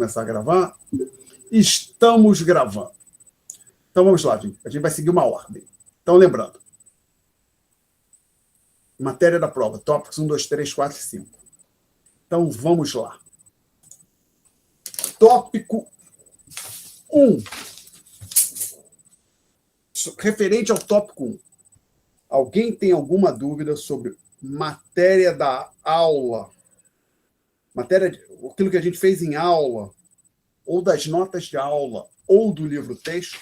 Começar a gravar. Estamos gravando. Então vamos lá, gente. A gente vai seguir uma ordem. Então, lembrando. Matéria da prova, tópicos 1, 2, 3, 4 e 5. Então vamos lá. Tópico 1. Referente ao tópico 1. Alguém tem alguma dúvida sobre matéria da aula? Aquilo que a gente fez em aula, ou das notas de aula, ou do livro texto?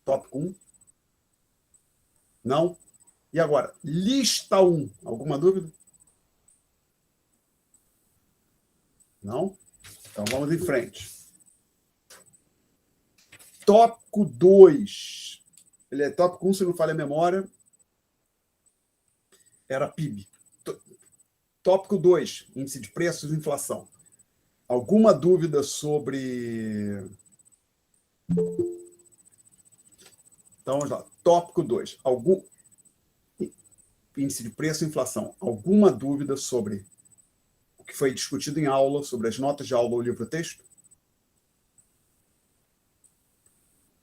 Tópico 1. Não? E agora, lista 1. Alguma dúvida? Não? Então vamos em frente. Tópico 2. Ele é tópico 1, se não falha a memória. Era PIB. Tópico 2, índice de preços e inflação. Alguma dúvida sobre... Então, vamos lá. Tópico 2. Índice de preço e inflação. Alguma dúvida sobre o que foi discutido em aula, sobre as notas de aula ou livro-texto?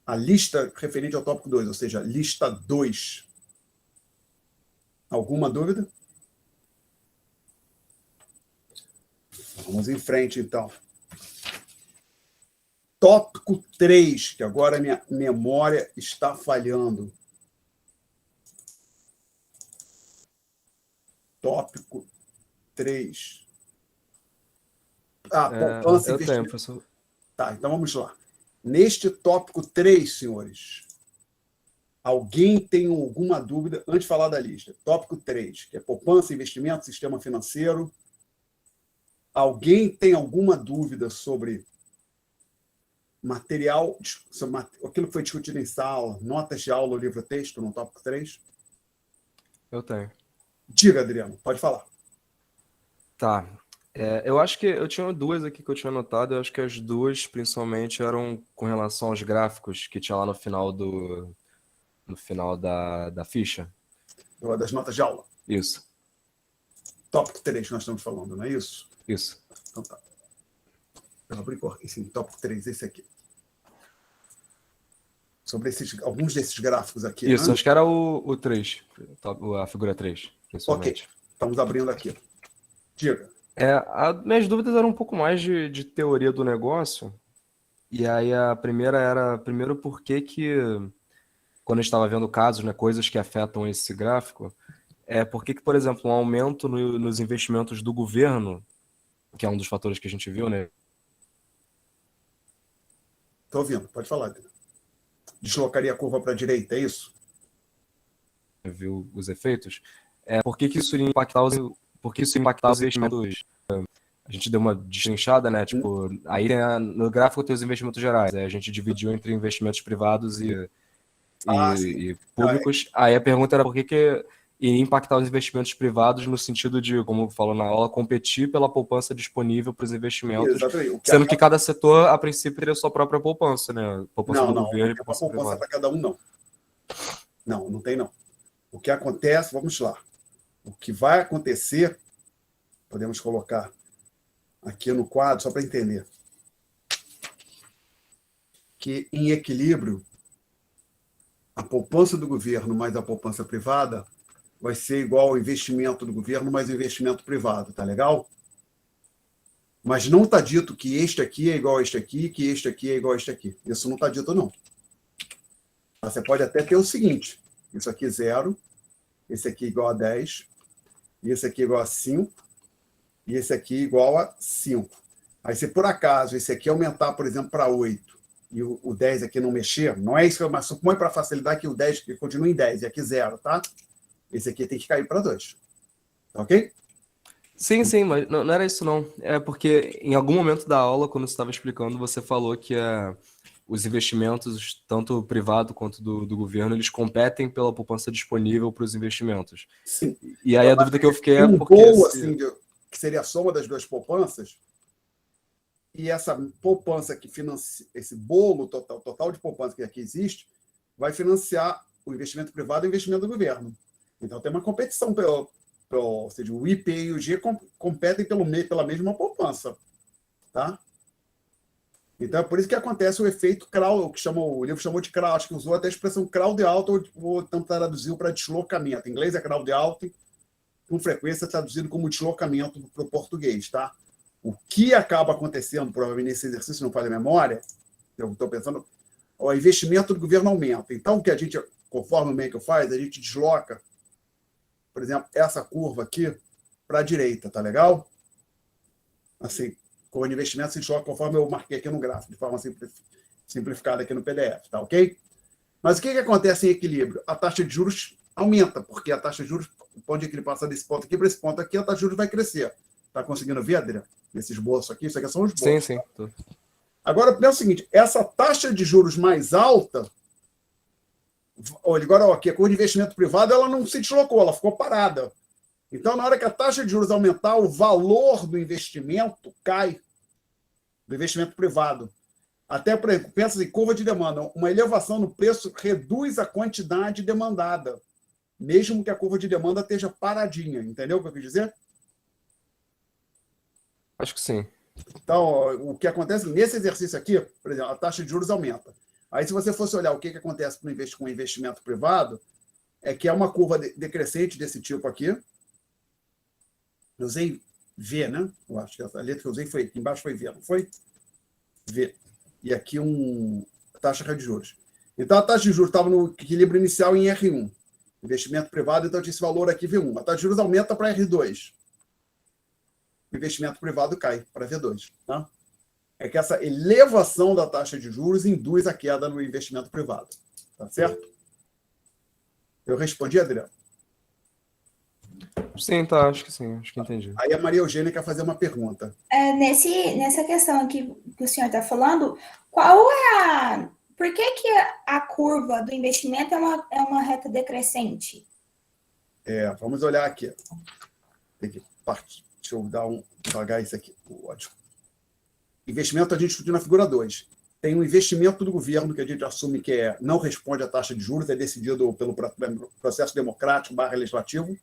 A lista referente ao tópico 2, ou seja, lista 2. Alguma dúvida? Vamos em frente, então. Tópico 3, que agora a minha memória está falhando. Tópico 3. Poupança e investimento. Professor. Tá, então vamos lá. Neste tópico 3, senhores, alguém tem alguma dúvida antes de falar da lista? Tópico 3, que é poupança, investimento, sistema financeiro. Alguém tem alguma dúvida sobre material, sobre aquilo que foi discutido em sala, notas de aula, livro-texto, no tópico 3? Eu tenho. Diga, Adriano, pode falar. Tá. Eu acho que eu tinha duas aqui que eu tinha anotado. Eu acho que as duas, principalmente, eram com relação aos gráficos que tinha lá no final da ficha. Das notas de aula. Isso. Tópico 3 que nós estamos falando, não é isso? Isso. Então tá. Eu abri esse tópico 3, esse aqui. Sobre alguns desses gráficos aqui. Isso, né? acho que era o 3, a figura 3, principalmente. Ok, estamos abrindo aqui. Diga. Minhas dúvidas eram um pouco mais de teoria do negócio. E aí a primeira era, primeiro, por que quando a gente estava vendo casos, né, coisas que afetam esse gráfico, por que, por exemplo, um aumento nos investimentos do governo, que é um dos fatores que a gente viu, né? Estou ouvindo, pode falar. Deslocaria a curva para a direita, é isso? Viu os efeitos? Por que isso iria impactar os investimentos? A gente deu uma destrinchada, né? Tipo, aí no gráfico tem os investimentos gerais. Aí a gente dividiu entre investimentos privados e públicos. Aí a pergunta era por que iria impactar os investimentos privados no sentido de, como falou na aula, competir pela poupança disponível para os investimentos. Exatamente. Sendo que cada setor, a princípio, teria sua própria poupança, né? Poupança do governo e poupança privada. Não tem poupança para cada um, não. Não tem, não. O que acontece, vamos lá. O que vai acontecer, podemos colocar aqui no quadro, só para entender, que em equilíbrio, a poupança do governo mais a poupança privada vai ser igual ao investimento do governo mais o investimento privado, tá legal? Mas não está dito que este aqui é igual a este aqui, que este aqui é igual a este aqui. Isso não está dito, não. Você pode até ter o seguinte, isso aqui 0, esse aqui igual a 10, e esse aqui igual a 5, e esse aqui igual a 5. Aí, se por acaso esse aqui aumentar, por exemplo, para 8, e o 10 aqui não mexer, não é isso, mas supõe para facilitar que o 10 continue em 10, e aqui 0, tá? Esse aqui tem que cair para 2. Tá ok? Sim, mas não era isso, não. É porque em algum momento da aula, quando você estava explicando, você falou que os investimentos, tanto o privado quanto do governo, eles competem pela poupança disponível para os investimentos. Sim. E aí a dúvida que eu fiquei é porque... assim, que seria a soma das duas poupanças, e essa poupança que financia, esse bolo total de poupança que aqui existe, vai financiar o investimento privado e o investimento do governo. Então tem uma competição, ou seja, o IP e o G competem pela mesma poupança. Tá? Então, é por isso que acontece o efeito Crowd, o livro chamou de Crowd, acho que usou até a expressão crowd out, ou tentar traduzir para deslocamento. Em inglês é crowd out, com frequência traduzido como deslocamento para o português, tá? O que acaba acontecendo, provavelmente, nesse exercício, não falha a memória, eu estou pensando, o investimento do governo aumenta. Então, o que a gente, conforme o Maker faz, a gente desloca, por exemplo, essa curva aqui para a direita, tá legal? Assim, com o investimento se desloca conforme eu marquei aqui no gráfico, de forma simplificada aqui no PDF, tá ok? Mas o que acontece em equilíbrio? A taxa de juros aumenta, porque a taxa de juros, o ponto de equilíbrio passa desse ponto aqui para esse ponto aqui, a taxa de juros vai crescer. Está conseguindo ver, Adriano? Esse esboço aqui, isso aqui são os esboços. Sim. Tá? Agora, pensa o seguinte, essa taxa de juros mais alta, olha, agora aqui, a curva de investimento privado, ela não se deslocou, ela ficou parada. Então, na hora que a taxa de juros aumentar, o valor do investimento cai, do investimento privado. Até, por exemplo, pensa em curva de demanda. Uma elevação no preço reduz a quantidade demandada, mesmo que a curva de demanda esteja paradinha. Entendeu o que eu quis dizer? Acho que sim. Então, o que acontece nesse exercício aqui, por exemplo, a taxa de juros aumenta. Aí, se você fosse olhar o que acontece com o investimento privado, é que é uma curva decrescente desse tipo aqui. Eu usei V, né? Eu acho que a letra que eu usei foi aqui embaixo, foi V, não foi? V. E aqui taxa de juros. Então, a taxa de juros estava no equilíbrio inicial em R1. Investimento privado, então tinha esse valor aqui, V1. A taxa de juros aumenta para R2. O investimento privado cai para V2. Tá? É que essa elevação da taxa de juros induz a queda no investimento privado. Tá certo? Eu respondi, Adriano? Sim, tá, acho que sim, acho que entendi. Aí a Maria Eugênia quer fazer uma pergunta. Nessa questão aqui que o senhor está falando, qual é por que a curva do investimento é uma reta decrescente? Vamos olhar aqui. Deixa eu apagar isso aqui. Ótimo. Investimento a gente discutiu na figura 2. Tem um investimento do governo que a gente assume que não responde à taxa de juros, é decidido pelo processo democrático / legislativo,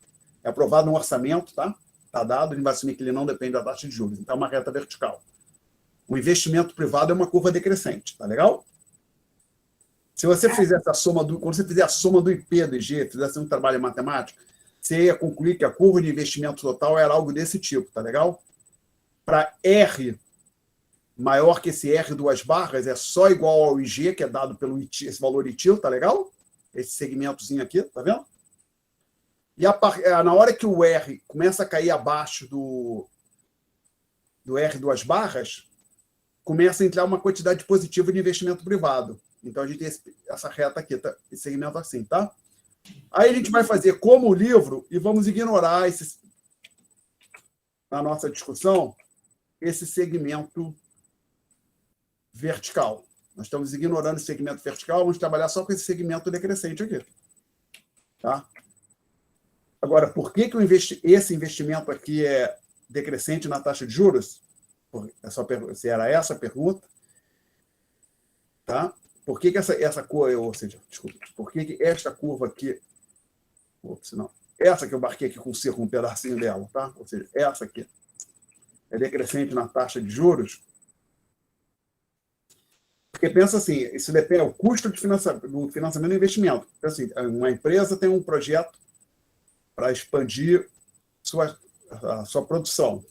é aprovado no orçamento, tá? Está dado, a gente vai assumir que ele não depende da taxa de juros. Então, é uma reta vertical. O investimento privado é uma curva decrescente, tá legal? Se você fizer essa soma quando você fizer a soma do IP do IG, fizesse um trabalho matemático, você ia concluir que a curva de investimento total era algo desse tipo, tá legal? Para R maior que esse R duas barras, é só igual ao IG, que é dado pelo IT, esse valor ITIL, tá legal? Esse segmentozinho aqui, tá vendo? E na hora que o R começa a cair abaixo do R duas barras, começa a entrar uma quantidade positiva de investimento privado. Então, a gente tem essa reta aqui, tá? Esse segmento assim, tá? Aí a gente vai fazer como o livro e vamos ignorar na nossa discussão esse segmento vertical. Nós estamos ignorando esse segmento vertical, vamos trabalhar só com esse segmento decrescente aqui. Tá? Agora, por que esse investimento aqui é decrescente na taxa de juros? Se era essa a pergunta. Tá? Por que essa cor, ou seja, desculpa, por que esta curva aqui, não, essa que eu marquei aqui com o círculo, um pedacinho dela, tá? Ou seja, essa aqui é decrescente na taxa de juros? Porque pensa assim, isso depende do custo do financiamento do investimento. Então, assim, uma empresa tem um projeto para expandir a sua produção.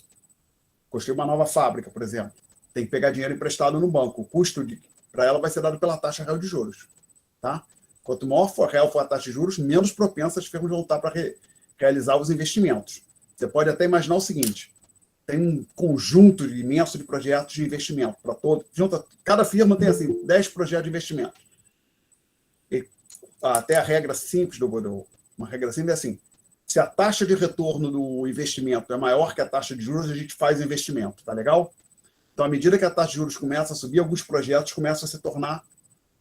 Construir uma nova fábrica, por exemplo. Tem que pegar dinheiro emprestado no banco. O custo para ela vai ser dado pela taxa real de juros. Tá? Quanto maior real for a taxa de juros, menos propensas as firmas vão estar para realizar os investimentos. Você pode até imaginar o seguinte: tem um conjunto imenso de projetos de investimento para todo. Cada firma tem assim 10 projetos de investimento. E até a regra simples uma regra simples é assim: se a taxa de retorno do investimento é maior que a taxa de juros, a gente faz o investimento, tá legal? Então, à medida que a taxa de juros começa a subir, alguns projetos começam a se tornar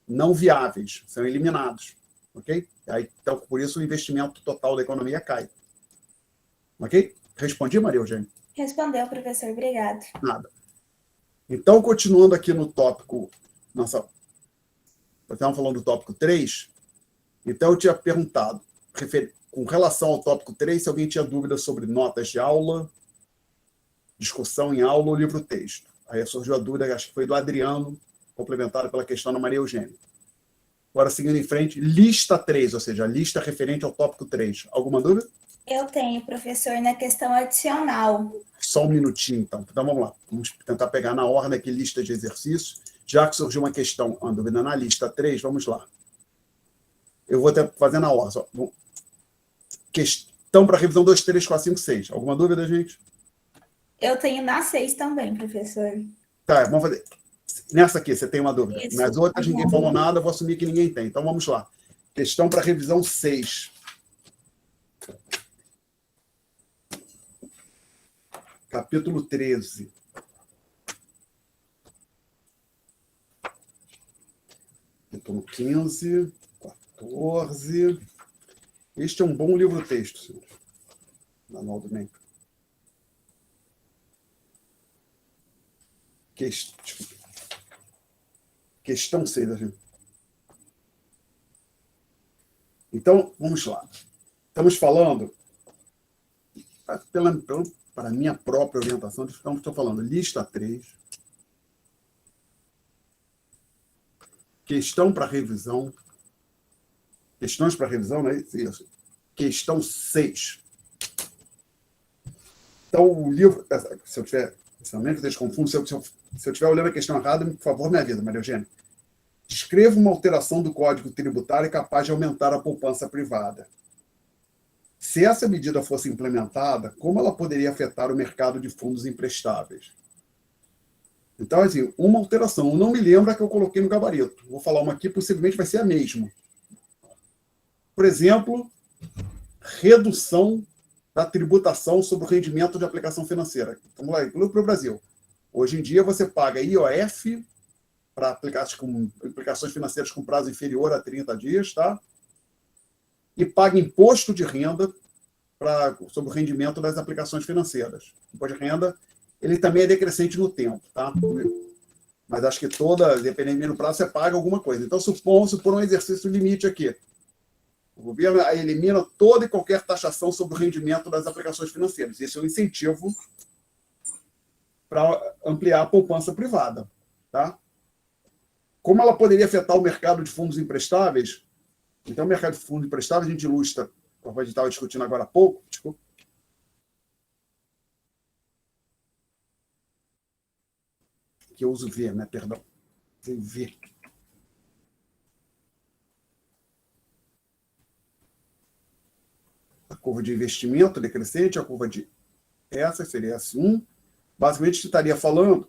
não viáveis, são eliminados, ok? Aí, então, por isso o investimento total da economia cai. Ok? Respondi, Maria Eugênia? Respondeu, professor. Obrigado. Nada. Então, continuando aqui no tópico... Estamos falando do tópico 3. Então, eu tinha perguntado, com relação ao tópico 3, se alguém tinha dúvidas sobre notas de aula, discussão em aula ou livro-texto. Aí surgiu a dúvida, acho que foi do Adriano, complementada pela questão da Maria Eugênia. Agora, seguindo em frente, lista 3, ou seja, a lista referente ao tópico 3. Alguma dúvida? Eu tenho, professor, na questão adicional. Só um minutinho, então. Então, vamos lá. Vamos tentar pegar na ordem aqui lista de exercícios. Já que surgiu uma questão, uma dúvida na lista 3, vamos lá. Eu vou até fazer na ordem. Questão para revisão 2, 3, 4, 5, 6. Alguma dúvida, gente? Eu tenho na 6 também, professor. Tá, vamos fazer. Nessa aqui, você tem uma dúvida. Isso. Nas outras, ninguém falou nada, eu vou assumir que ninguém tem. Então, vamos lá. Questão para revisão 6. Capítulo 13. Capítulo 15, 14. Este é um bom livro-texto, senhor. Manual do MEC. Questão 6, gente. Então, vamos lá. Estamos falando, para a minha própria orientação, estou falando lista 3, questão para revisão, questões para revisão, não é isso? Questão 6. Então, o livro, se eu tiver, sinceramente, vocês confundem, se eu estiver olhando a questão errada, por favor, me avisa, Maria Eugênia. Descreva uma alteração do Código Tributário capaz de aumentar a poupança privada. Se essa medida fosse implementada, como ela poderia afetar o mercado de fundos emprestáveis? Então, assim, uma alteração. Eu não me lembro a que eu coloquei no gabarito. Vou falar uma aqui, possivelmente vai ser a mesma. Por exemplo, redução da tributação sobre o rendimento de aplicação financeira. Vamos lá, para o Brasil. Hoje em dia, você paga IOF para aplicações financeiras com prazo inferior a 30 dias, tá? E paga imposto de renda sobre o rendimento das aplicações financeiras. O imposto de renda, ele também é decrescente no tempo, tá? Mas acho que dependendo do prazo, você paga alguma coisa. Então, supor um exercício limite aqui. O governo elimina toda e qualquer taxação sobre o rendimento das aplicações financeiras. Isso é um incentivo para ampliar a poupança privada, tá? Como ela poderia afetar o mercado de fundos emprestáveis? Então, o mercado de fundos emprestáveis, a gente ilustra, como a gente estava discutindo agora há pouco, desculpa. Que eu uso V, né? Perdão. Tem V. A curva de investimento decrescente, a curva de essa seria S1. Basicamente, você estaria falando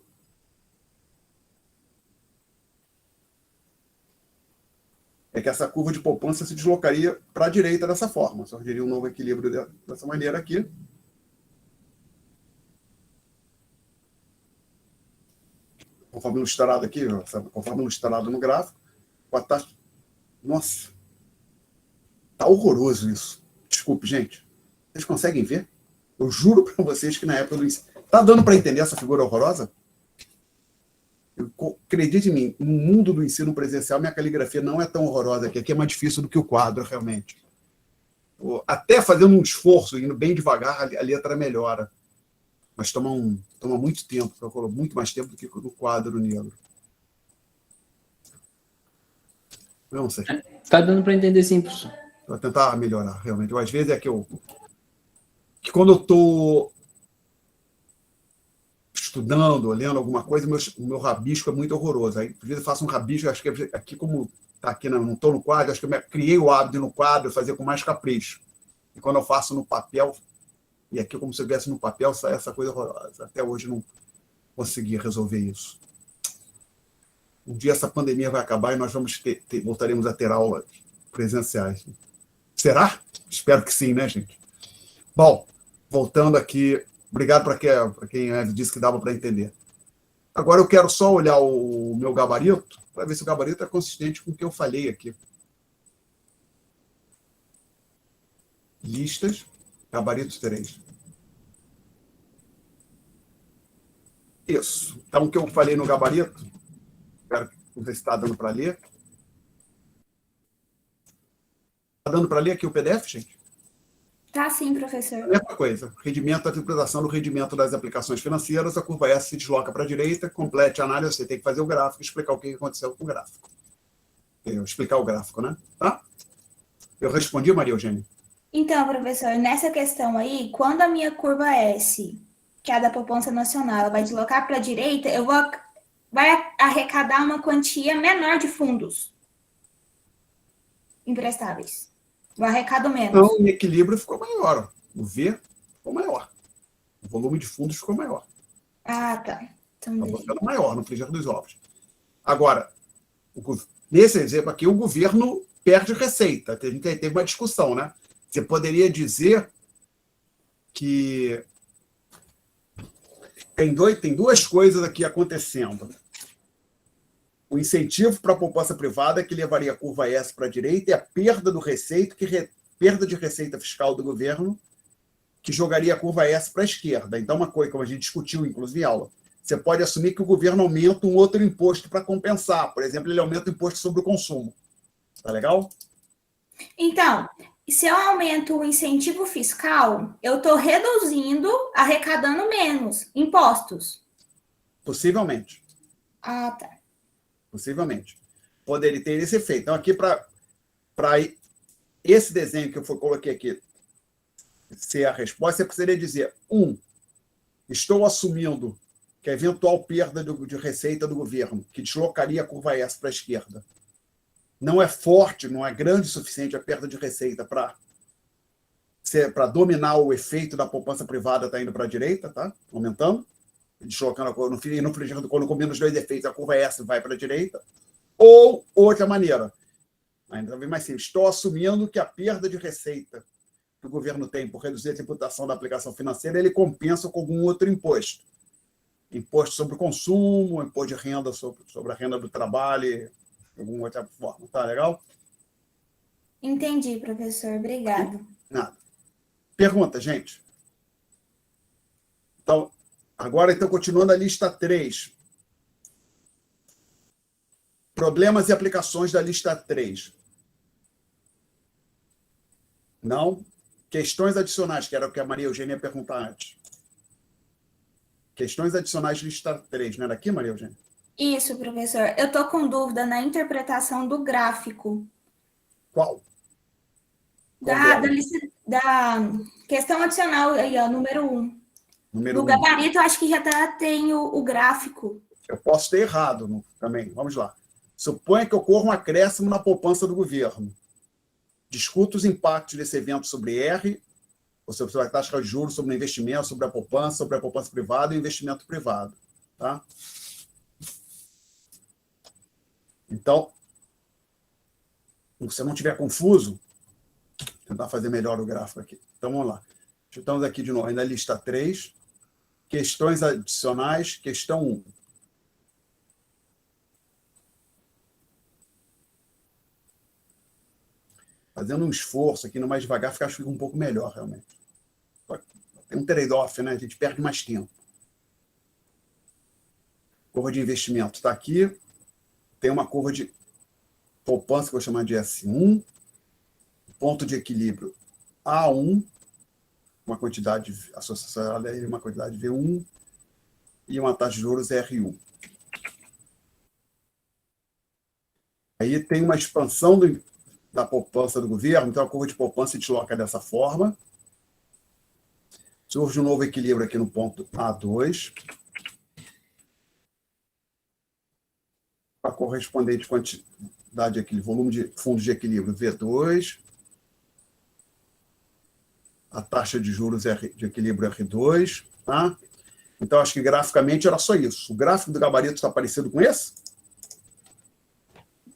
é que essa curva de poupança se deslocaria para a direita dessa forma. Surgiria um novo equilíbrio dessa maneira aqui. Conforme ilustrado aqui, conforme ilustrado no gráfico, com a taxa... Nossa! Tá horroroso isso. Desculpe, gente. Vocês conseguem ver? Eu juro para vocês que na época do ensino... Tá dando para entender essa figura horrorosa? Acredite em mim, no mundo do ensino presencial, minha caligrafia não é tão horrorosa, que aqui é mais difícil do que o quadro, realmente. Até fazendo um esforço, indo bem devagar, a letra melhora. Mas toma muito tempo, muito mais tempo do que no quadro negro. Não sei. Tá dando para entender sim, professor. Vou tentar melhorar, realmente. Às vezes é que quando eu estou estudando, lendo alguma coisa, o meu rabisco é muito horroroso. Aí, às vezes, eu faço um rabisco, acho que aqui, como está aqui, não estou no quadro, acho que eu criei o hábito no quadro, fazer com mais capricho. E quando eu faço no papel, e aqui, como se eu viesse no papel, sai essa coisa horrorosa. Até hoje não consegui resolver isso. Um dia essa pandemia vai acabar e nós voltaremos a ter aulas presenciais. Será? Espero que sim, né, gente? Bom, voltando aqui, obrigado para quem disse que dava para entender. Agora eu quero só olhar o meu gabarito, para ver se o gabarito é consistente com o que eu falei aqui. Listas, gabarito 3. Isso. Então, o que eu falei no gabarito, espero que você está dando para ler. Está dando para ler aqui o PDF, gente? Tá sim, professor. Mesma coisa, rendimento da tributação do rendimento das aplicações financeiras, a curva S se desloca para a direita, complete a análise, você tem que fazer o gráfico e explicar o que aconteceu com o gráfico. Explicar o gráfico, né? Tá? Eu respondi, Maria Eugênia? Então, professor, nessa questão aí, quando a minha curva S, que é a da poupança nacional, ela vai deslocar para a direita, vai arrecadar uma quantia menor de fundos emprestáveis. Eu arrecado menos. Então, em equilíbrio ficou maior. O V ficou maior. O volume de fundos ficou maior. Ah, tá. Está Também. ficando maior no frigir dos ovos. Agora, nesse exemplo aqui, o governo perde receita. A gente teve uma discussão, né? Você poderia dizer que tem duas coisas aqui acontecendo. O incentivo para a poupança privada, que levaria a curva S para a direita, e a perda do receita, perda de receita fiscal do governo, que jogaria a curva S para a esquerda. Então, uma coisa, como a gente discutiu, inclusive em aula, você pode assumir que o governo aumenta um outro imposto para compensar. Por exemplo, ele aumenta o imposto sobre o consumo. Tá legal? Então, se eu aumento o incentivo fiscal, eu estou reduzindo, arrecadando menos impostos. Possivelmente. Ah, tá. Possivelmente. Poderia ter esse efeito. Então, aqui, para esse desenho que eu coloquei aqui ser a resposta, você precisaria dizer: estou assumindo que a eventual perda de receita do governo, que deslocaria a curva S para a esquerda, não é forte, não é grande o suficiente a perda de receita para dominar o efeito da poupança privada está indo para a direita, tá? Aumentando, deslocando a curva, no frigir, quando combina os dois efeitos, a curva S vai para a direita. Ou outra maneira, ainda bem mais simples, estou assumindo que a perda de receita que o governo tem por reduzir a tributação da aplicação financeira, ele compensa com algum outro imposto. Imposto sobre o consumo, imposto de renda sobre a renda do trabalho, de alguma outra forma. Tá legal? Entendi, professor. Obrigado. Nada. Pergunta, gente. Então, agora, continuando a lista 3. Problemas e aplicações da lista 3. Não? Questões adicionais, que era o que a Maria Eugênia ia perguntar antes. Questões adicionais, lista 3. Não era aqui, Maria Eugênia? Isso, professor. Eu estou com dúvida na interpretação do gráfico. Qual? Da questão adicional aí, ó, número 1. Número No 1. gabarito, eu acho que já tem o gráfico. Eu posso ter errado também. Vamos lá. Suponha que ocorra um acréscimo na poupança do governo. Discuta os impactos desse evento sobre R, ou sobre a taxa de juros, sobre o investimento, sobre a poupança privada e o investimento privado. Tá? Então, se você não estiver confuso, vou tentar fazer melhor o gráfico aqui. Então, vamos lá. Estamos aqui de novo, ainda lista 3. Questões adicionais, questão 1. Fazendo um esforço aqui, no mais devagar, acho que fica um pouco melhor, realmente. Tem um trade-off, né? A gente perde mais tempo. Curva de investimento está aqui. Tem uma curva de poupança, que eu vou chamar de S1. Ponto de equilíbrio A1. Uma quantidade associada a ele, uma quantidade V1. E uma taxa de juros R1. Aí tem uma expansão da poupança do governo, então a curva de poupança se desloca dessa forma. Surge um novo equilíbrio aqui no ponto A2. A correspondente quantidade de equilíbrio, volume de fundos de equilíbrio V2. A taxa de juros de equilíbrio R2. Tá? Então, acho que graficamente era só isso. O gráfico do gabarito está parecido com esse?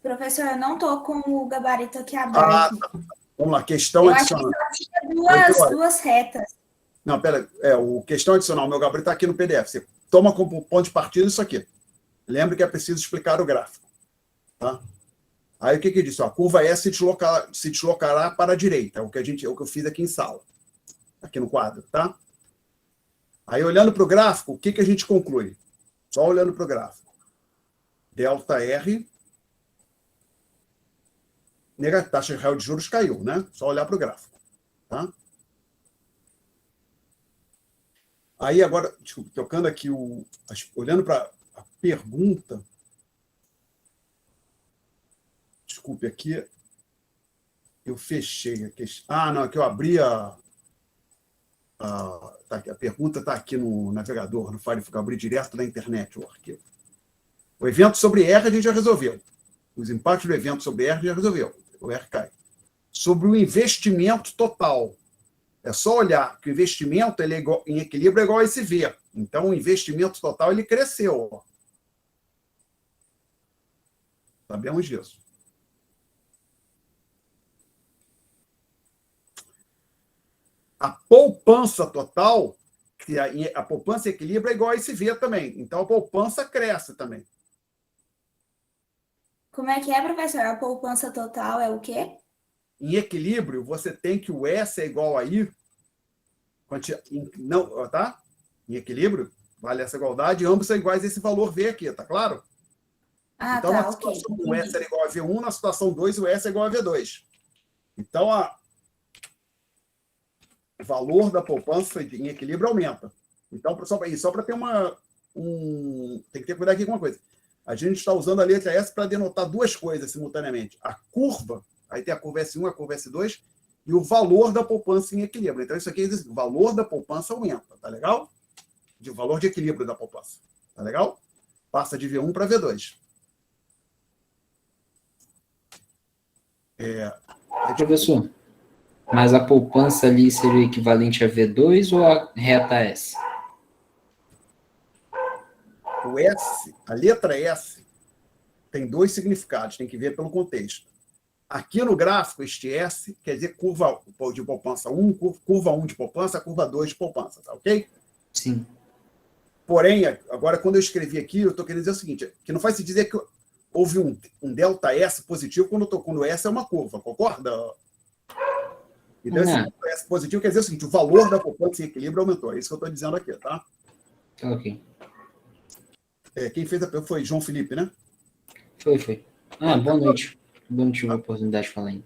Professor, eu não estou com o gabarito aqui aberto. Tá. Vamos lá, questão eu adicional. Acho que só tinha duas retas. Não, pera, o questão adicional, meu gabarito está aqui no PDF. Você toma como ponto de partida isso aqui. Lembre que é preciso explicar o gráfico. Tá? Aí o que disse? A curva S se deslocará para a direita, é o que eu fiz aqui em sala, aqui no quadro. Tá? Aí, olhando para o gráfico, o que a gente conclui? Só olhando para o gráfico. Delta R, taxa real de juros caiu, né? Só olhar para o gráfico. Tá? Aí agora, desculpa, tocando aqui, olhando para a pergunta, desculpe aqui, eu fechei a questão. Ah, não, aqui eu abri a pergunta está aqui no navegador, no Firefox, eu abri direto da internet o arquivo. O evento sobre R a gente já resolveu. Os impactos do evento sobre R já resolveu. O R cai. Sobre o investimento total. É só olhar que o investimento ele é igual, em equilíbrio é igual a esse V. Então, o investimento total ele cresceu. Ó. Sabemos disso. A poupança total, que a poupança em equilíbrio é igual a esse V também. Então, a poupança cresce também. Como é que é, professor? A poupança total é o quê? Em equilíbrio, você tem que o S é igual a I. Não, tá? Em equilíbrio, vale essa igualdade, ambos são iguais a esse valor V aqui, tá claro? Ah, Então, tá, na ok. situação o S é igual a V1, na situação 2, o S é igual a V2. Então, o valor da poupança em equilíbrio aumenta. Então, só para ter tem que ter cuidado aqui com uma coisa. A gente está usando a letra S para denotar duas coisas simultaneamente. A curva, aí tem a curva S1, a curva S2, e o valor da poupança em equilíbrio. Então, isso aqui diz o valor da poupança aumenta, tá legal? O valor de equilíbrio da poupança, tá legal? Passa de V1 para V2. Professor, mas a poupança ali seria o equivalente a V2 ou a reta S? O S, a letra S, tem dois significados, tem que ver pelo contexto. Aqui no gráfico, este S quer dizer curva de poupança 1, curva 1 de poupança, curva 2 de poupança, tá ok? Sim. Porém, agora, quando eu escrevi aqui, eu estou querendo dizer o seguinte, que não faz se dizer que houve um delta S positivo quando o S é uma curva, concorda? Então, esse delta S positivo quer dizer o seguinte, o valor da poupança em equilíbrio aumentou. É isso que eu estou dizendo aqui, tá? Ok. Quem fez a pergunta foi João Felipe, né? Foi. Boa noite. Bom tive a oportunidade de falar ainda.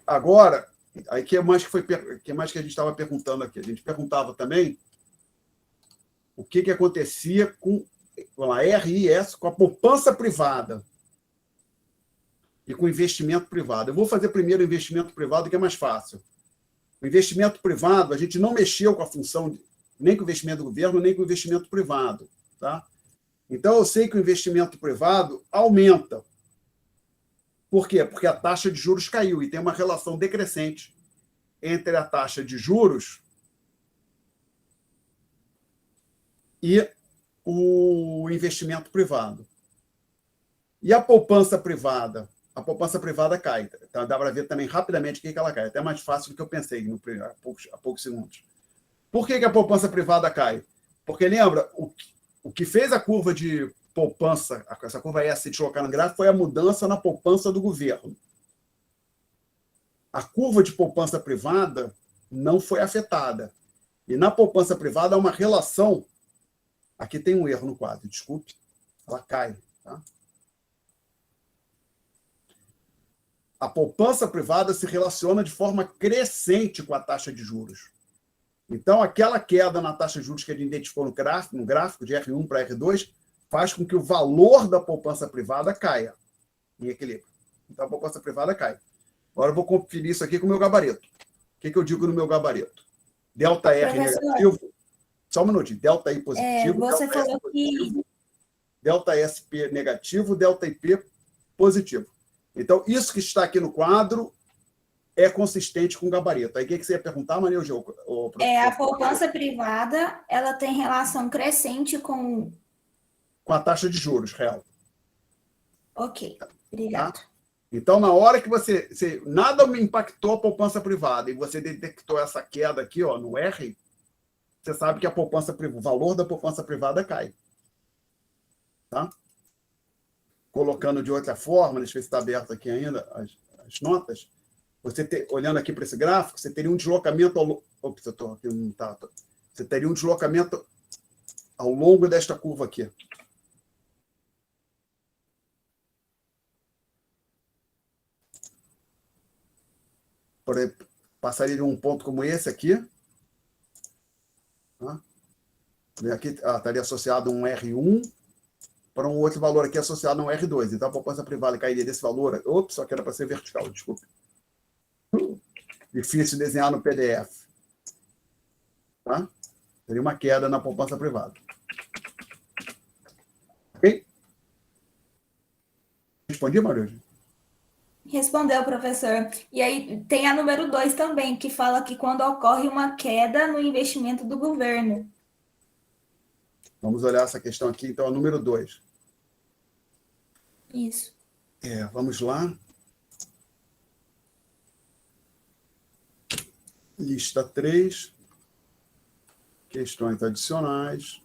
Agora, aí que mais que a gente estava perguntando aqui? A gente perguntava também o que acontecia com a RIS, com a poupança privada e com o investimento privado. Eu vou fazer primeiro o investimento privado, que é mais fácil. O investimento privado, a gente não mexeu com a função, nem com o investimento do governo, nem com o investimento privado. Tá? Então, eu sei que o investimento privado aumenta. Por quê? Porque a taxa de juros caiu e tem uma relação decrescente entre a taxa de juros e o investimento privado. E a poupança privada? A poupança privada cai. Então, dá para ver também rapidamente o que ela cai. Até mais fácil do que eu pensei há poucos segundos. Por que a poupança privada cai? Porque, lembra, o que fez a curva de poupança, essa curva S de colocar no gráfico, foi a mudança na poupança do governo. A curva de poupança privada não foi afetada. E na poupança privada há uma relação. Aqui tem um erro no quadro, desculpe. Ela cai. Tá? A poupança privada se relaciona de forma crescente com a taxa de juros. Então, aquela queda na taxa de juros que a gente identificou no gráfico de R1 para R2 faz com que o valor da poupança privada caia em equilíbrio. Então, a poupança privada cai. Agora, eu vou conferir isso aqui com o meu gabarito. O que eu digo no meu gabarito? Delta R negativo. Só um minutinho. Delta I positivo. Você delta falou S positivo, delta SP negativo, delta IP positivo. Então, isso que está aqui no quadro é consistente com o gabarito. Aí, o que você ia perguntar, Maria Eugênia? A poupança privada, ela tem relação crescente com a taxa de juros real. Ok, obrigado. Tá? Então, na hora que nada me impactou a poupança privada e você detectou essa queda aqui, ó, no R, você sabe que o valor da poupança privada cai. Tá? Colocando de outra forma, deixa eu ver se está aberto aqui ainda as notas. Olhando aqui para esse gráfico, você teria um deslocamento Você teria um deslocamento ao longo desta curva aqui. Por exemplo, passaria de um ponto como esse aqui, tá? Aqui estaria associado a um R1 para um outro valor aqui associado a um R2. Então, a poupança privada cairia desse valor. Ops, só que era para ser vertical, desculpa. Difícil desenhar no PDF. Tá? Seria uma queda na poupança privada. Ok? Respondi, Maruja? Respondeu, professor. E aí tem a número 2 também, que fala que quando ocorre uma queda no investimento do governo. Vamos olhar essa questão aqui, então, a número 2. Isso. Vamos lá. Lista 3. Questões adicionais.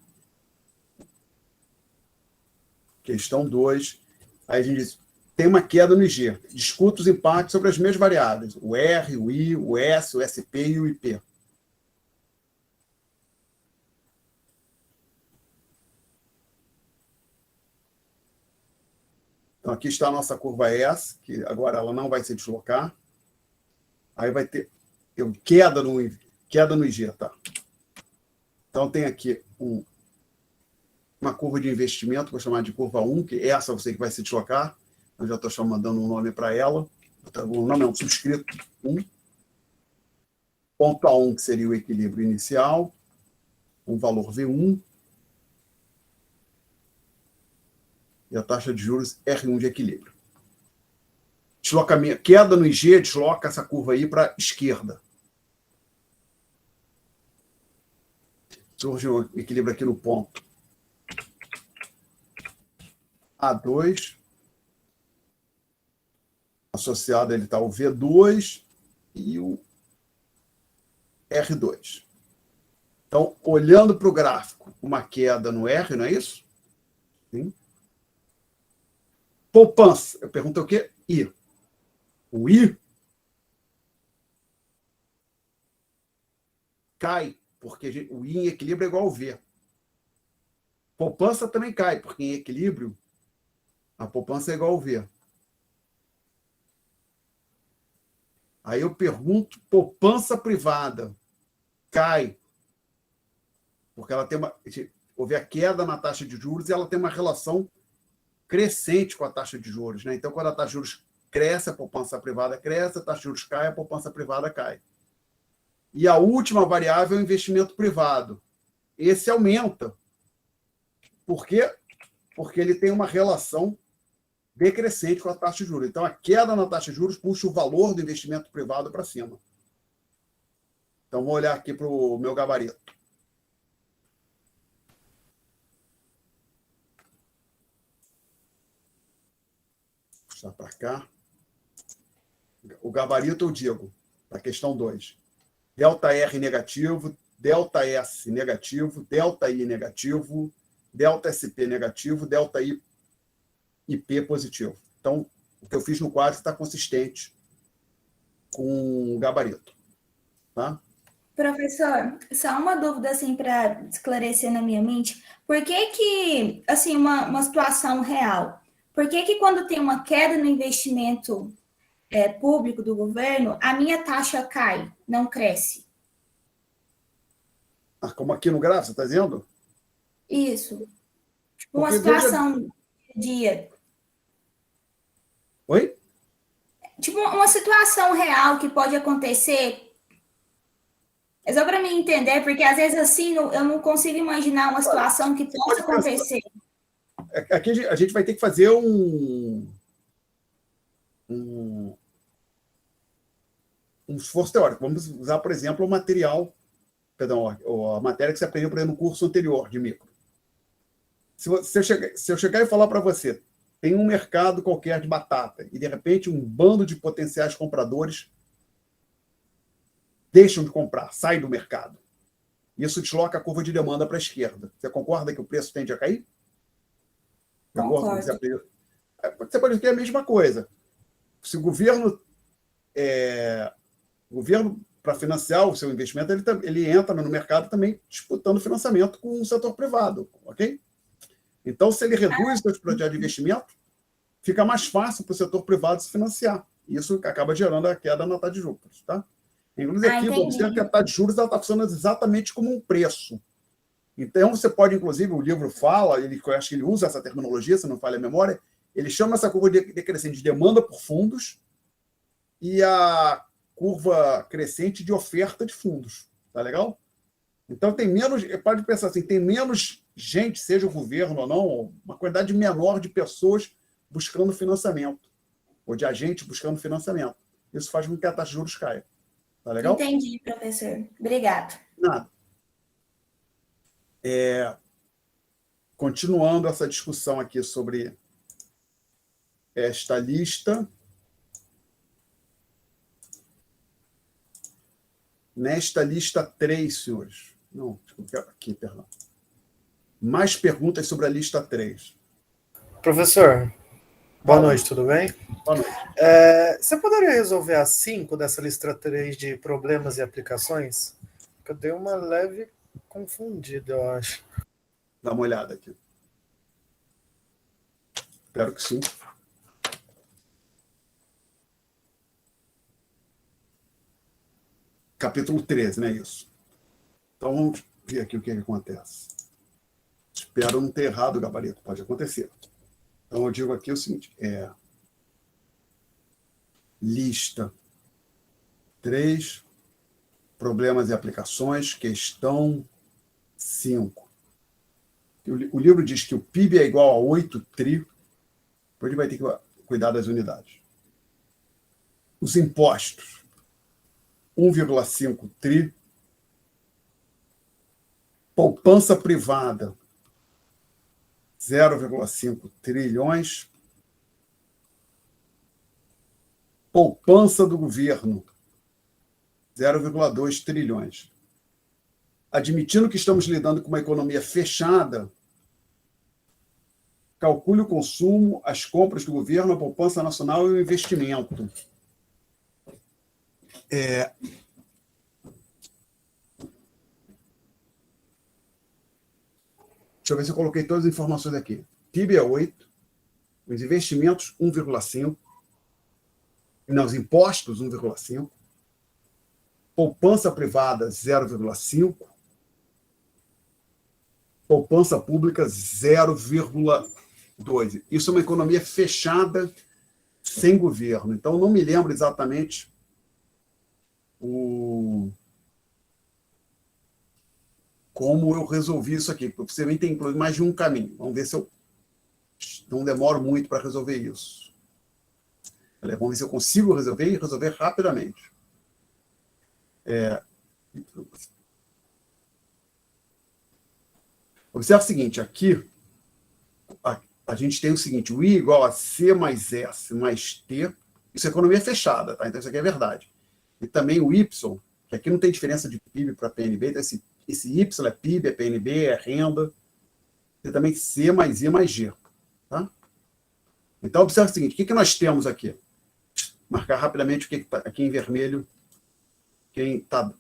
Questão 2. Aí a gente diz, tem uma queda no IG. Discuta os impactos sobre as mesmas variáveis. O R, o I, o S, o SP e o IP. Então, aqui está a nossa curva S, que agora ela não vai se deslocar. Aí vai ter queda no IG, tá? Então, tem aqui uma curva de investimento, vou chamar de curva 1, que essa eu sei que vai se deslocar. Eu já estou dando um nome para ela. O nome é um subscrito 1. Ponto A1, que seria o equilíbrio inicial. Um valor V1. E a taxa de juros R1 de equilíbrio. Deslocamento, queda no IG desloca essa curva aí para a esquerda. Surge um equilíbrio aqui no ponto A2. Associado a ele está o V2 e o R2. Então, olhando para o gráfico, uma queda no R, não é isso? Sim. Poupança. Eu pergunto o quê? I. O I cai, porque o I em equilíbrio é igual ao V. Poupança também cai, porque em equilíbrio a poupança é igual ao V. Aí eu pergunto, poupança privada cai, porque ela tem houve a queda na taxa de juros e ela tem uma relação crescente com a taxa de juros, né? Então, quando a taxa de juros cresce, a poupança privada cresce, a taxa de juros cai, a poupança privada cai. E a última variável é o investimento privado. Esse aumenta. Por quê? Porque ele tem uma relação decrescente com a taxa de juros. Então, a queda na taxa de juros puxa o valor do investimento privado para cima. Então, vou olhar aqui para o meu gabarito. Vou puxar para cá. O gabarito eu digo, para a questão 2. Delta R negativo, delta S negativo, delta I negativo, delta SP negativo, delta I IP positivo. Então, o que eu fiz no quadro está consistente com o gabarito. Tá? Professor, só uma dúvida assim para esclarecer na minha mente. Por que assim, uma situação real, por que quando tem uma queda no investimento público do governo, a minha taxa cai, não cresce? Como aqui no gráfico, você está dizendo? Isso. Tipo, uma Porque situação do dia. Oi? Tipo, uma situação real que pode acontecer. É só para mim entender, porque às vezes assim eu não consigo imaginar uma situação que possa acontecer. Aqui a gente vai ter que fazer um esforço teórico. Vamos usar, por exemplo, o material, a matéria que você aprendeu, por exemplo, no curso anterior de micro. Se eu chegar e falar para você, tem um mercado qualquer de batata e, de repente, um bando de potenciais compradores deixam de comprar, saem do mercado. Isso desloca a curva de demanda para a esquerda. Você concorda que o preço tende a cair? Concordo. Você pode dizer a mesma coisa. Se o governo, para financiar o seu investimento, ele entra no mercado também disputando financiamento com o setor privado, ok? Então, se ele reduz os seus projetos de investimento, fica mais fácil para o setor privado se financiar. Isso acaba gerando a queda na taxa de juros, tá? Inclusive, aqui, vamos dizer que a taxa de juros está funcionando exatamente como um preço. Então, você pode, inclusive, o livro fala, eu acho que ele usa essa terminologia, se não falha a memória, ele chama essa curva decrescente de demanda por fundos e a curva crescente de oferta de fundos. Tá legal? Então, tem menos, pode pensar assim, tem menos gente, seja o governo ou não, uma quantidade menor de pessoas buscando financiamento, ou de agentes buscando financiamento. Isso faz com que a taxa de juros caia. Tá legal? Entendi, professor. Obrigado. Nada. Continuando essa discussão aqui sobre esta lista. Nesta lista 3, senhores. Não, aqui, perdão. Mais perguntas sobre a lista 3. Professor, boa noite, tudo bem? Boa noite. Você poderia resolver as 5 dessa lista 3 de problemas e aplicações? Eu dei uma leve confundida, eu acho. Dá uma olhada aqui. Espero que sim. Capítulo 13, não é isso? Então, vamos ver aqui o que acontece. Espero não ter errado o gabarito, pode acontecer. Então, eu digo aqui o seguinte, lista 3, problemas e aplicações, questão 5. O livro diz que o PIB é igual a 8 tri, depois ele vai ter que cuidar das unidades. Os impostos, 1,5 tri. Poupança privada, 0,5 trilhões. Poupança do governo, 0,2 trilhões. Admitindo que estamos lidando com uma economia fechada, calcule o consumo, as compras do governo, a poupança nacional e o investimento. Deixa eu ver se eu coloquei todas as informações aqui. PIB é 8, os investimentos 1,5, os impostos 1,5, poupança privada 0,5, poupança pública 0,2. Isso é uma economia fechada sem governo. Então, não me lembro exatamente como eu resolvi isso aqui. Possivelmente tem inclusive mais de um caminho. Vamos ver se eu não demoro muito para resolver isso. Vamos ver se eu consigo resolver e resolver rapidamente. Observe o seguinte, aqui a gente tem o seguinte, o I igual a C mais S mais T, isso é economia fechada, tá? Então isso aqui é verdade. E também o Y, que aqui não tem diferença de PIB para PNB, então esse Y é PIB, é PNB, é renda, e também C mais I mais G. Tá? Então, observe o seguinte, o que nós temos aqui? Marcar rapidamente o que está aqui em vermelho. Quem está...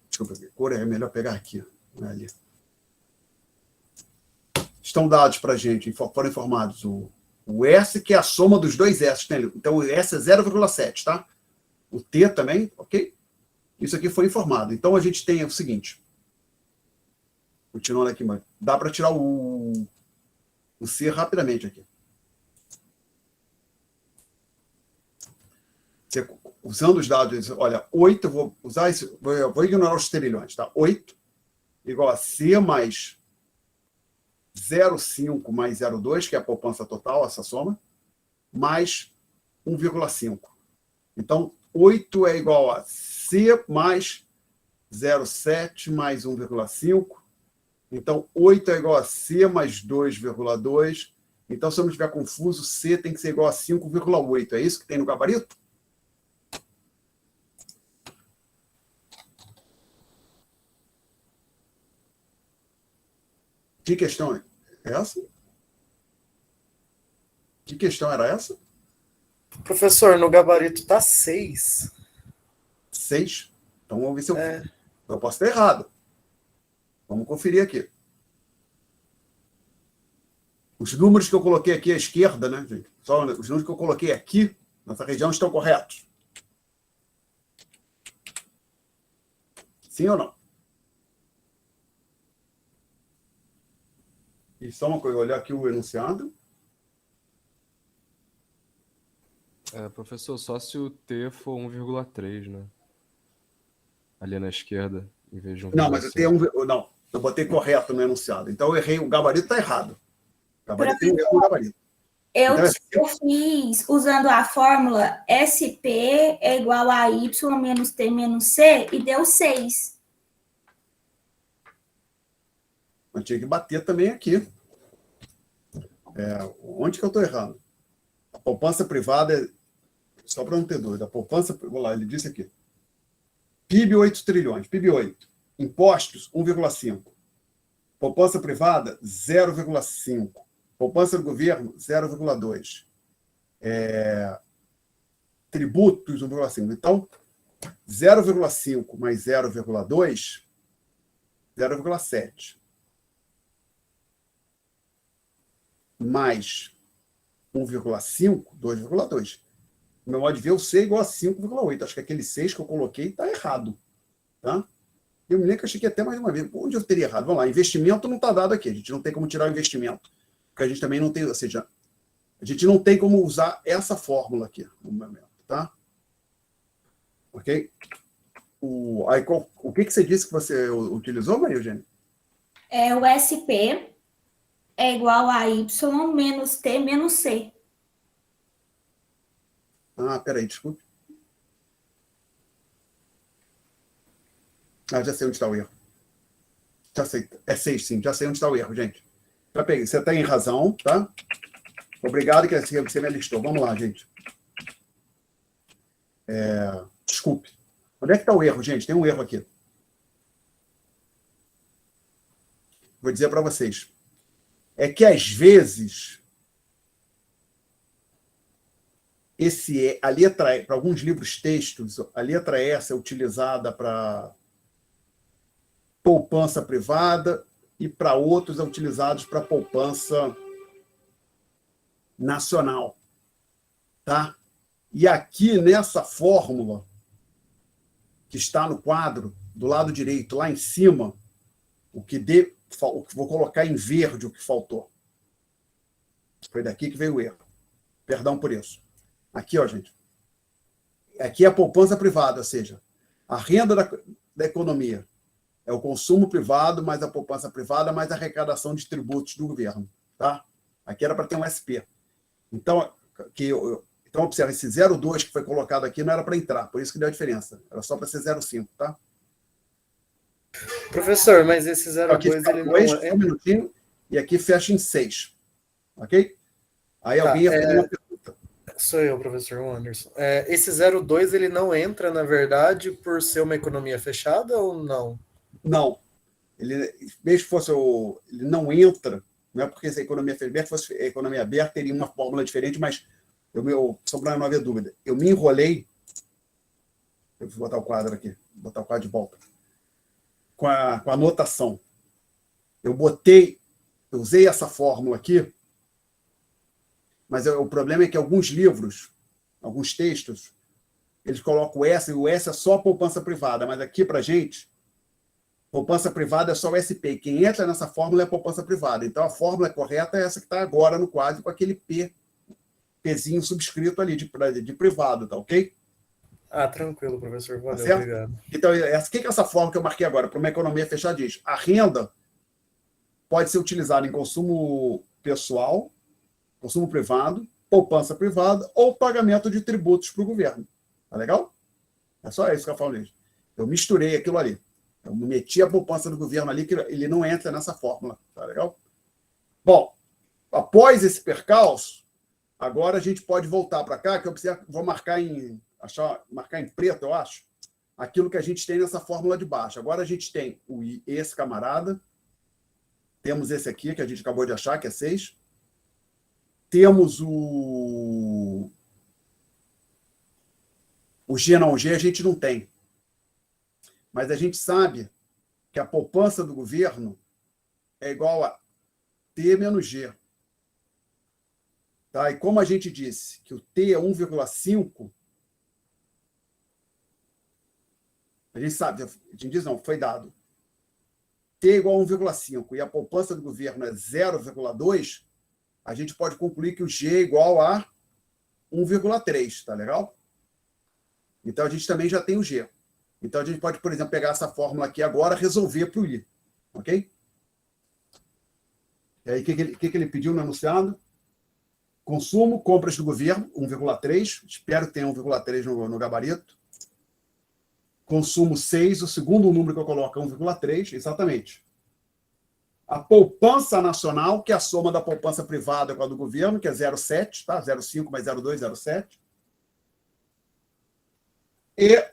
Desculpa, a cor é melhor pegar aqui, não é ali. Estão dados para a gente, foram informados o S, que é a soma dos dois S. Né? Então, o S é 0,7, tá? O T também, ok? Isso aqui foi informado. Então, a gente tem o seguinte. Continuando aqui, mas dá para tirar o C rapidamente aqui. Usando os dados, olha, 8, vou usar isso, vou ignorar os trilhões, tá? 8 igual a C mais 0,5 mais 0,2, que é a poupança total, essa soma, mais 1,5. Então, 8 é igual a C mais 0,7 mais 1,5. Então, 8 é igual a C mais 2,2. Então, se eu não estiver confuso, C tem que ser igual a 5,8. É isso que tem no gabarito? Que questão é essa? Que questão era essa? Professor, no gabarito tá 6. 6? Então, vamos ver se eu posso estar errado. Vamos conferir aqui. Os números que eu coloquei aqui à esquerda, né, gente? Só os números que eu coloquei aqui, nessa região, estão corretos? Sim ou não? E só uma coisa, olhar aqui o enunciado. Professor, só se o T for 1,3, né? Ali na esquerda, em vez de Não, mas eu tenho 1,5. não, eu botei correto no enunciado. Então eu errei, o gabarito está errado. O gabarito tem um Professor, erro no gabarito. Eu, Então, eu fiz usando a fórmula SP é igual a Y menos T menos C e deu 6. mas tinha que bater também aqui. Onde que eu estou errando? A poupança privada, só para não ter dúvida, a poupança, vou lá, ele disse aqui. PIB 8 trilhões, PIB 8. Impostos 1,5. Poupança privada 0,5. Poupança do governo 0,2. Tributos 1,5. Então, 0,5 mais 0,2, 0,7. Mais 1,5, 2,2. No meu modo de ver, o C é igual a 5,8. Acho que aquele 6 que eu coloquei está errado. Tá? Eu me lembro que achei que até mais uma vez. Onde eu teria errado? Vamos lá, investimento não está dado aqui. A gente não tem como tirar o investimento. Porque a gente também não tem, ou seja, a gente não tem como usar essa fórmula aqui no momento. Tá? Ok? O que você disse que você utilizou, Maria Eugênia? O SP é igual a Y menos T menos C. Peraí, desculpe. Já sei onde está o erro. Já sei. É 6, sim. Já sei onde está o erro, gente. Já peguei. Você tem razão, tá? Obrigado que você me alistou. Vamos lá, gente. Desculpe. Onde é que está o erro, gente? Tem um erro aqui. Vou dizer para vocês. É que, às vezes, a letra E, para alguns livros textos, a letra S é utilizada para poupança privada e para outros é utilizado para poupança nacional. Tá? E aqui, nessa fórmula, que está no quadro, do lado direito, lá em cima, o que vou colocar em verde o que faltou. Foi daqui que veio o erro. Perdão por isso. Aqui, ó, gente. Aqui é a poupança privada, ou seja, a renda da economia é o consumo privado, mais a poupança privada, mais a arrecadação de tributos do governo. Tá? Aqui era para ter um SP. Então, observa, esse 0,2 que foi colocado aqui não era para entrar, por isso que deu a diferença. Era só para ser 0,5, tá? Professor, mas esse 0,2 ele não é... Um minutinho, e aqui fecha em 6. Ok? Aí Tá, alguém ia fazer uma pergunta. Sou eu, professor Anderson. Esse 0,2 ele não entra, na verdade, por ser uma economia fechada ou não? Não. Ele, mesmo que fosse ele não entra, não é porque se a economia fechada fosse a economia aberta, teria uma fórmula diferente, mas só para não haver dúvida, eu me enrolei. Eu vou botar o quadro aqui, vou botar o quadro de volta. Com a anotação. Eu usei essa fórmula aqui, mas o problema é que alguns livros, alguns textos, eles colocam o S, e o S é só a poupança privada, mas aqui para a gente, poupança privada é só o SP. Quem entra nessa fórmula é a poupança privada. Então, a fórmula correta é essa que está agora no quadro, com aquele Pzinho subscrito ali de privado, tá ok? Tranquilo, professor. Valeu, Tá, obrigado. Então, o que é essa fórmula que eu marquei agora? Para uma economia fechada diz, a renda pode ser utilizada em consumo pessoal, consumo privado, poupança privada ou pagamento de tributos para o governo. Tá legal? É só isso que eu falo. Eu misturei aquilo ali. Eu meti a poupança do governo ali, que ele não entra nessa fórmula. Tá legal? Bom, após esse percalço, agora a gente pode voltar para cá, que eu vou marcar em preto, eu acho, aquilo que a gente tem nessa fórmula de baixo. Agora a gente tem esse camarada, temos esse aqui, que a gente acabou de achar, que é 6. Temos o G não, o G a gente não tem. Mas a gente sabe que a poupança do governo é igual a T menos G. Tá? E como a gente disse que o T é 1,5, a gente sabe, a gente diz não, foi dado. T igual a 1,5 e a poupança do governo é 0,2, a gente pode concluir que o G é igual a 1,3, tá legal? Então, a gente também já tem o G. Então, a gente pode, por exemplo, pegar essa fórmula aqui agora e resolver para o I. Ok? E aí, o que ele pediu no enunciado? Consumo, compras do governo, 1,3. Espero que tenha 1,3 no gabarito. Consumo 6, o segundo número que eu coloco é 1,3, exatamente. A poupança nacional, que é a soma da poupança privada com a do governo, que é 0,7, tá? 0,5 mais 0,2, 0,7. E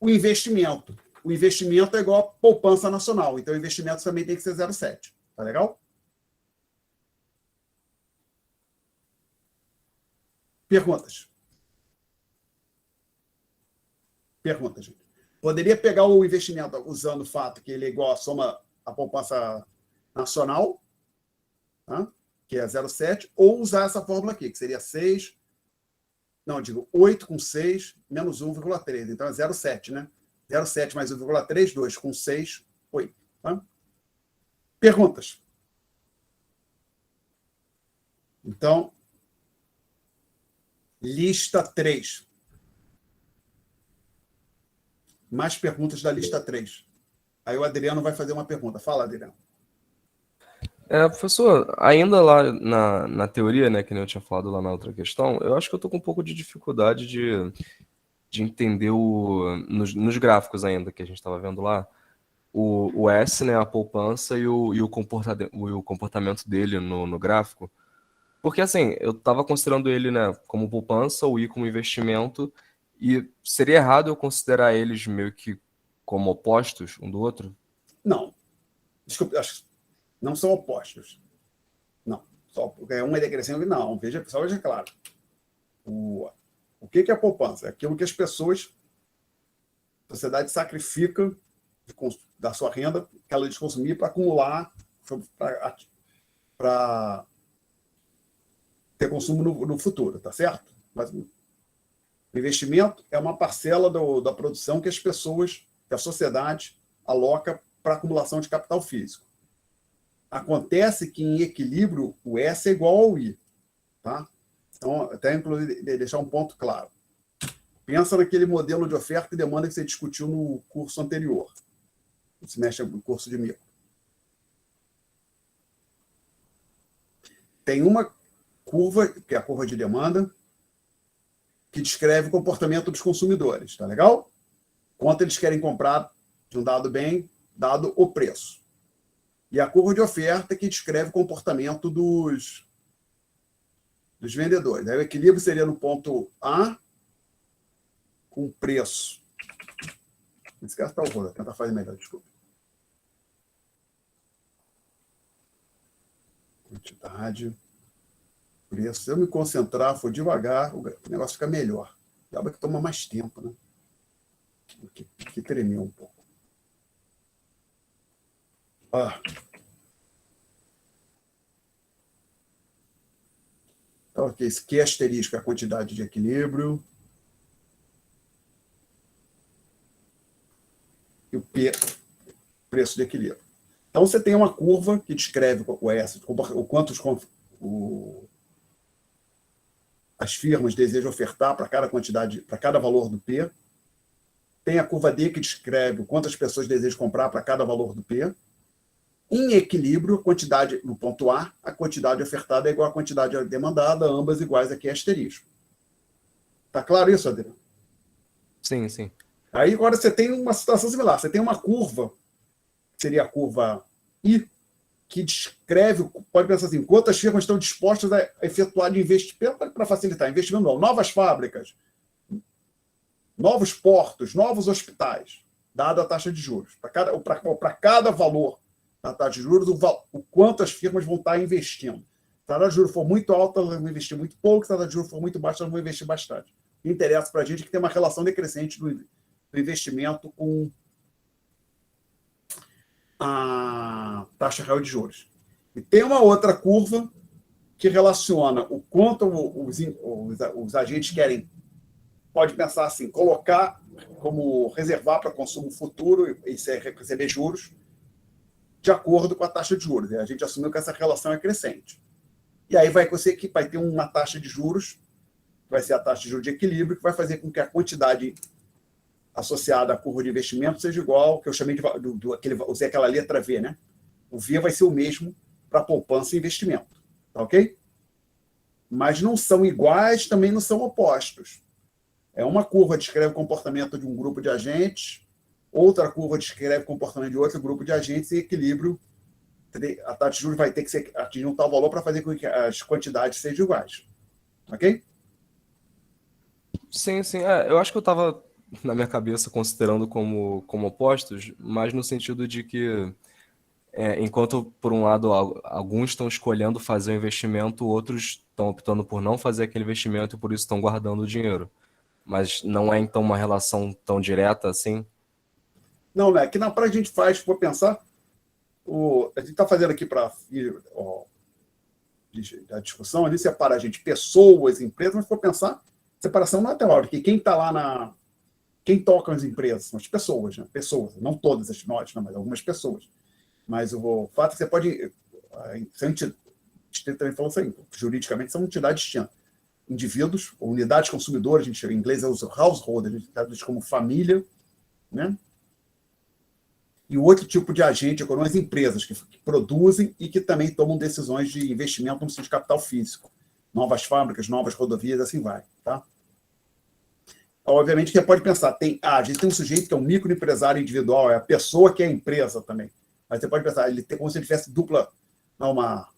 o investimento. O investimento é igual a poupança nacional. Então, o investimento também tem que ser 0,7. Tá legal? Perguntas? Perguntas, gente. Poderia pegar o investimento usando o fato que ele é igual a soma a poupança nacional, tá? Que é 0,7, ou usar essa fórmula aqui, que seria 6... Não, digo 8 com 6 menos 1,3. Então é 0,7, né? 0,7 mais 1,3, 2 com 6, 8. Tá? Perguntas? Então, lista 3. Mais perguntas da lista 3. Aí o Adriano vai fazer uma pergunta. Fala, Adriano. Professor, ainda lá na teoria, né, que nem eu tinha falado lá na outra questão, eu acho que eu tô com um pouco de dificuldade de entender nos gráficos ainda que a gente estava vendo lá, o S, né, a poupança e o comportamento dele no gráfico. Porque, assim, eu estava considerando ele, né, como poupança, o I como investimento, e seria errado eu considerar eles meio que como opostos um do outro? Não. Desculpe, acho que não são opostos. Não. Só porque um é decrescente, não. Só veja claro. O que é a poupança? É aquilo que as pessoas, a sociedade sacrifica da sua renda, que ela de consumir para acumular, para ter consumo no futuro, tá certo? Mas o investimento é uma parcela da produção que as pessoas, que a sociedade aloca para acumulação de capital físico. Acontece que em equilíbrio o S é igual ao I, tá? Então, até inclusive deixar um ponto claro. Pensa naquele modelo de oferta e demanda que você discutiu no curso anterior, no semestre do curso de micro. Tem uma curva, que é a curva de demanda, que descreve o comportamento dos consumidores, tá legal? Quanto eles querem comprar de um dado bem, dado o preço. E a curva de oferta, que descreve o comportamento dos vendedores. Aí o equilíbrio seria no ponto A, com preço. Esse caso está horroroso, vou tentar fazer melhor, desculpa. Quantidade, preço. Se eu me concentrar, for devagar, o negócio fica melhor. Acaba que toma mais tempo, né? Que tremeu um pouco. Então, ok, esse Q asterisco é a quantidade de equilíbrio. E o P, preço de equilíbrio. Então, você tem uma curva que descreve o S, o quanto as firmas desejam ofertar para cada quantidade, para cada valor do P. Tem a curva D, que descreve quantas pessoas desejam comprar para cada valor do P. Em equilíbrio, a quantidade, no ponto A, a quantidade ofertada é igual à quantidade demandada, ambas iguais aqui asterisco. Está claro isso, Adriano? Sim, sim. Aí agora você tem uma situação similar. Você tem uma curva, que seria a curva I, que descreve, pode pensar assim, quantas firmas estão dispostas a efetuar de investimento para facilitar, investimento não, novas fábricas, novos portos, novos hospitais, dada a taxa de juros. Para cada valor da taxa de juros, o quanto as firmas vão estar investindo. Se a taxa de juros for muito alta, elas vão investir muito pouco. Se a taxa de juros for muito baixa, elas vão investir bastante. O que interessa para a gente é que tem uma relação decrescente do investimento com a taxa real de juros. E tem uma outra curva que relaciona o quanto os agentes querem, pode pensar assim, colocar como reservar para consumo futuro e receber juros de acordo com a taxa de juros. A gente assumiu que essa relação é crescente. E aí você que vai ter uma taxa de juros, que vai ser a taxa de juros de equilíbrio, que vai fazer com que a quantidade associada à curva de investimento seja igual, que eu chamei usei aquela letra V, né? O V vai ser o mesmo para poupança e investimento, tá ok? Mas não são iguais, também não são opostos. Uma curva descreve o comportamento de um grupo de agentes, outra curva descreve o comportamento de outro grupo de agentes e equilíbrio. A taxa de juros vai ter que atingir um tal valor para fazer com que as quantidades sejam iguais. Ok? Sim, sim. Eu acho que eu estava, na minha cabeça, considerando como opostos, mas no sentido de que, enquanto, por um lado, alguns estão escolhendo fazer o investimento, outros estão optando por não fazer aquele investimento e por isso estão guardando o dinheiro. Mas não é, então, uma relação tão direta assim? Não, né? Que na prática a gente faz, se for pensar, a gente está fazendo aqui para a discussão, ali separa a gente pessoas, empresas, mas se for pensar, separação não é teórica. E quem está lá quem toca as empresas? São as pessoas, né? Pessoas, não todas as nós, mas algumas pessoas. Mas o fato é que você pode... A gente também falou isso aí, juridicamente são entidades distintas. Indivíduos, unidades consumidoras, a gente, em inglês usa household, a gente traduz como família, né? E o outro tipo de agente econômico, as empresas que produzem e que também tomam decisões de investimento no seu capital físico. Novas fábricas, novas rodovias, assim vai. Tá? Obviamente, você pode pensar, a gente tem um sujeito que é um microempresário individual, é a pessoa que é a empresa também. Mas você pode pensar, ele tem como se ele tivesse uma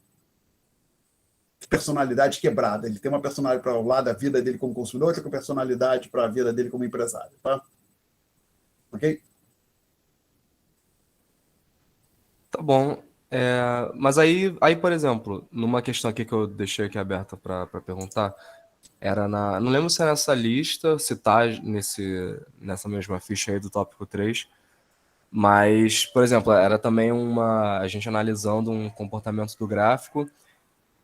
personalidade quebrada. Ele tem uma personalidade para o lado da vida dele como consumidor, outra personalidade para a vida dele como empresário. Tá? Ok? Tá bom. Mas aí, por exemplo, numa questão aqui que eu deixei aqui aberta para perguntar, não lembro se é nessa lista, se tá nessa mesma ficha aí do tópico 3, mas, por exemplo, era também a gente analisando um comportamento do gráfico,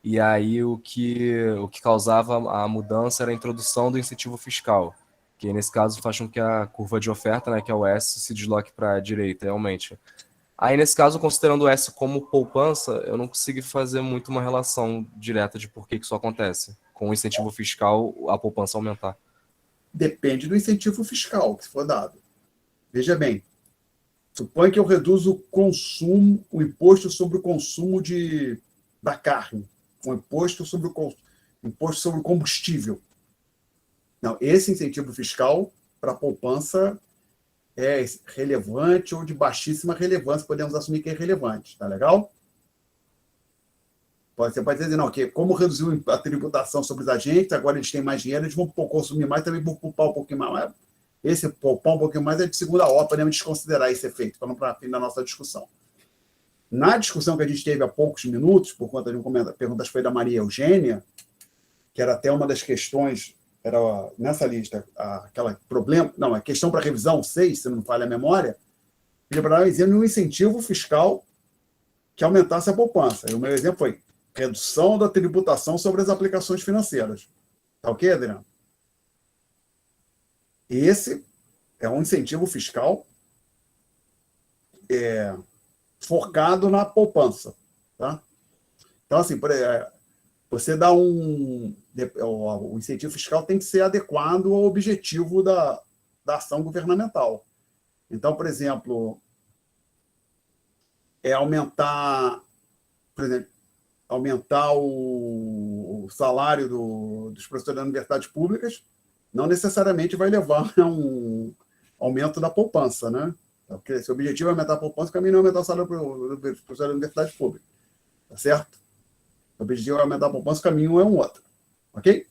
e aí o que causava a mudança era a introdução do incentivo fiscal, que nesse caso faz com que a curva de oferta, né, que é o S, se desloque para a direita, realmente. Aí, nesse caso, considerando o S como poupança, eu não consigo fazer muito uma relação direta de por que isso acontece. Com o incentivo fiscal, a poupança aumentar. Depende do incentivo fiscal que for dado. Veja bem, suponha que eu reduzo o consumo, o imposto sobre o consumo da carne, o imposto sobre o combustível. Não, esse incentivo fiscal para a poupança é relevante ou de baixíssima relevância, podemos assumir que é relevante, tá legal? Você pode dizer, não, que como reduziu a tributação sobre os agentes, agora eles têm mais dinheiro, eles vão consumir mais, também vão poupar um pouquinho mais. Esse poupar um pouquinho mais é de segunda ordem, podemos desconsiderar esse efeito, para fim da nossa discussão. Na discussão que a gente teve há poucos minutos, por conta de um comentário, perguntas foi da Maria Eugênia, que era até uma das questões, era nessa lista, aquela problema, não, a questão para revisão 6, se não me falha a memória, ele para exemplo um incentivo fiscal que aumentasse a poupança. E o meu exemplo foi redução da tributação sobre as aplicações financeiras. Tá ok, Adriano? Esse é um incentivo fiscal focado na poupança. Tá? Então, assim, você dá o incentivo fiscal tem que ser adequado ao objetivo da ação governamental. Então, por exemplo, aumentar o salário dos professores das universidades públicas não necessariamente vai levar a um aumento da poupança, né? Porque se o objetivo é aumentar a poupança, o caminho não é aumentar o salário dos professores da universidade pública. Tá certo? O objetivo é aumentar a poupança, o caminho é um outro. Ok?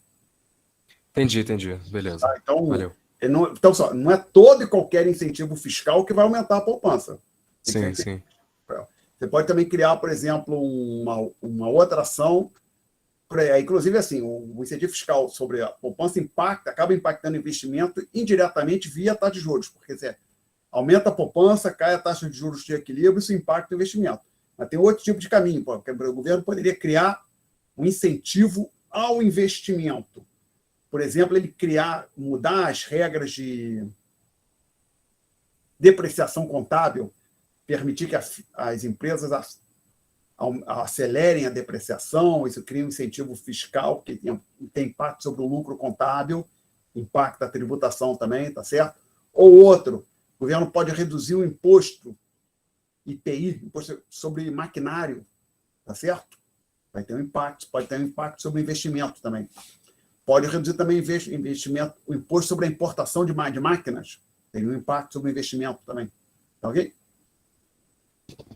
Entendi. Beleza. Tá, então, valeu. Então, não é todo e qualquer incentivo fiscal que vai aumentar a poupança. Sim. Você pode também criar, por exemplo, uma outra ação. Inclusive, assim, o incentivo fiscal sobre a poupança acaba impactando o investimento indiretamente via taxa de juros, porque você aumenta a poupança, cai a taxa de juros de equilíbrio, isso impacta o investimento. Mas tem outro tipo de caminho, porque o governo poderia criar um incentivo ao investimento. Por exemplo, ele mudar as regras depreciação contábil, permitir que as empresas acelerem a depreciação, isso cria um incentivo fiscal que tem impacto sobre o lucro contábil, impacta a tributação também, tá certo? Ou outro, o governo pode reduzir o imposto IPI, imposto sobre maquinário, tá certo? Vai ter um impacto, pode ter um impacto sobre o investimento também. Pode reduzir também investimento, o imposto sobre a importação de máquinas, tem um impacto sobre o investimento também. Tá ok?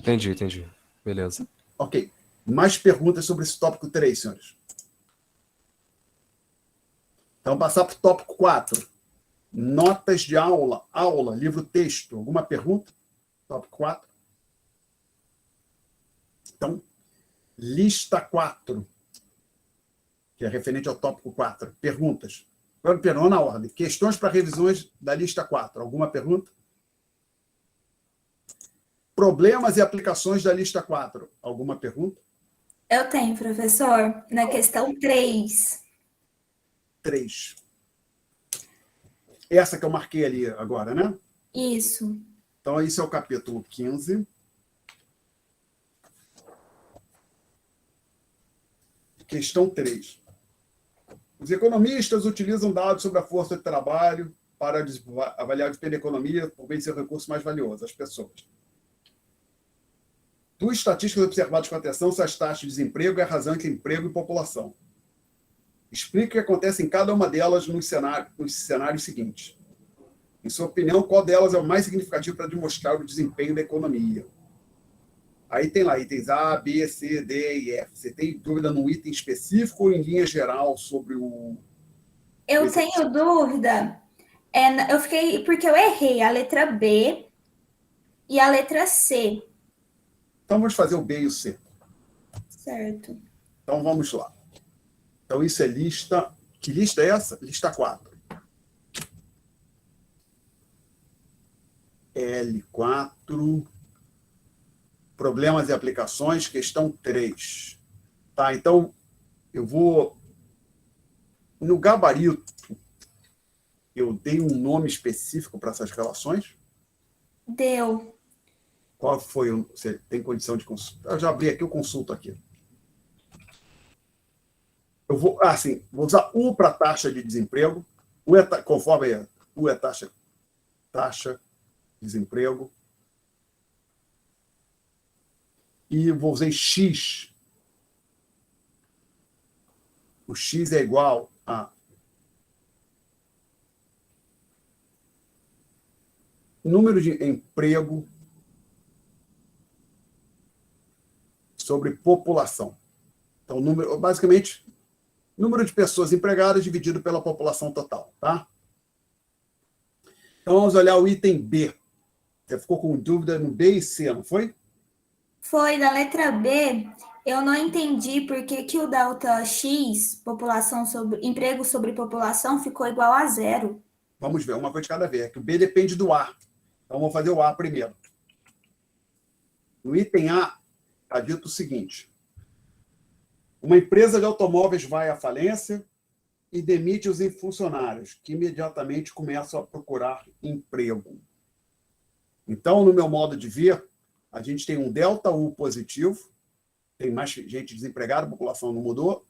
Entendi. Beleza. Ok. Mais perguntas sobre esse tópico 3, senhores? Então, passar para o tópico 4. Notas de aula, livro-texto. Alguma pergunta? Tópico 4. Então, lista 4, que é referente ao tópico 4. Perguntas. Agora, na ordem. Questões para revisões da lista 4. Alguma pergunta? Problemas e aplicações da lista 4. Alguma pergunta? Eu tenho, professor, na questão 3. 3. Essa que eu marquei ali agora, né? Isso. Então, isso é o capítulo 15. Questão 3. Os economistas utilizam dados sobre a força de trabalho para avaliar o desempenho da economia por meio de seu recurso mais valioso, as pessoas. Duas estatísticas observadas com atenção são as taxas de desemprego e a razão entre emprego e população. Explique o que acontece em cada uma delas nos cenários seguintes. Em sua opinião, qual delas é o mais significativo para demonstrar o desempenho da economia? Aí tem lá itens A, B, C, D e F. Você tem dúvida no item específico ou em linha geral sobre o... Eu tenho dúvida. Eu fiquei... Porque eu errei a letra B e a letra C. Então, vamos fazer o B e o C. Certo. Então, vamos lá. Então, isso é lista... Que lista é essa? Lista 4. L4... Problemas e aplicações, questão 3. Tá, então, eu vou... No gabarito, eu dei um nome específico para essas relações? Deu. Qual foi? Você tem condição de consultar? Eu já abri aqui, eu consulto aqui. Eu vou... sim, vou usar U para taxa de desemprego. U é, conforme U é taxa de desemprego. E vou usar X. O X é igual a número de emprego sobre população. Então, basicamente, número de pessoas empregadas dividido pela população total, tá? Então, vamos olhar o item B. Você ficou com dúvida no B e C, não foi? Foi da letra B. Eu não entendi por que o delta X, emprego sobre população, ficou igual a 0. Vamos ver, uma coisa de cada vez. É que o B depende do A. Então, vamos fazer o A primeiro. No item A, está dito o seguinte. Uma empresa de automóveis vai à falência e demite os funcionários, que imediatamente começam a procurar emprego. Então, no meu modo de ver, a gente tem um delta U positivo, tem mais gente desempregada, a população não mudou,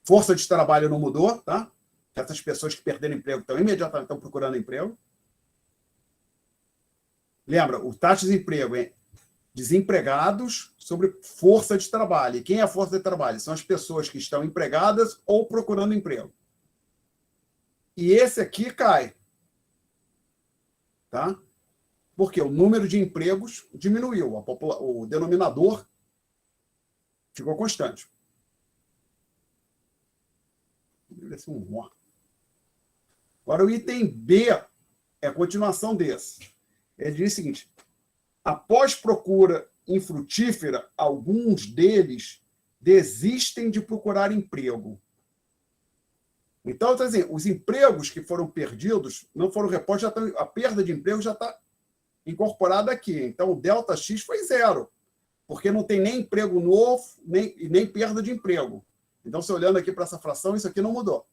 força de trabalho não mudou, tá? Essas pessoas que perderam emprego imediatamente estão procurando emprego. Lembra, o taxa de desemprego é desempregados sobre força de trabalho. E quem é a força de trabalho? São as pessoas que estão empregadas ou procurando emprego. E esse aqui cai. Tá? Porque o número de empregos diminuiu, o denominador ficou constante. Deve ser um ó. Agora, o item B é a continuação desse. Ele diz o seguinte: após procura infrutífera, alguns deles desistem de procurar emprego. Então, os empregos que foram perdidos não foram repostos, a perda de emprego já está incorporada aqui. Então, o delta X foi 0, porque não tem nem emprego novo, nem perda de emprego. Então, se olhando aqui para essa fração, isso aqui não mudou.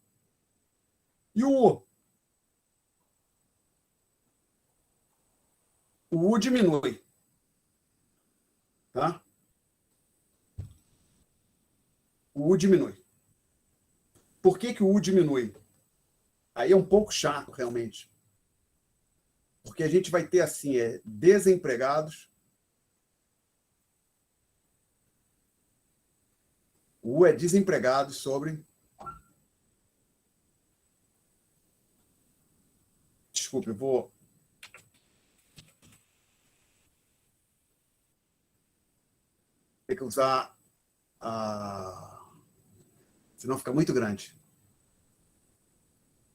E o U? o U diminui. Tá? O U diminui. Por que o U diminui? Aí é um pouco chato, realmente. Porque a gente vai ter, assim, desempregados. O U é desempregados sobre... Desculpe, eu vou... ter que usar senão fica muito grande.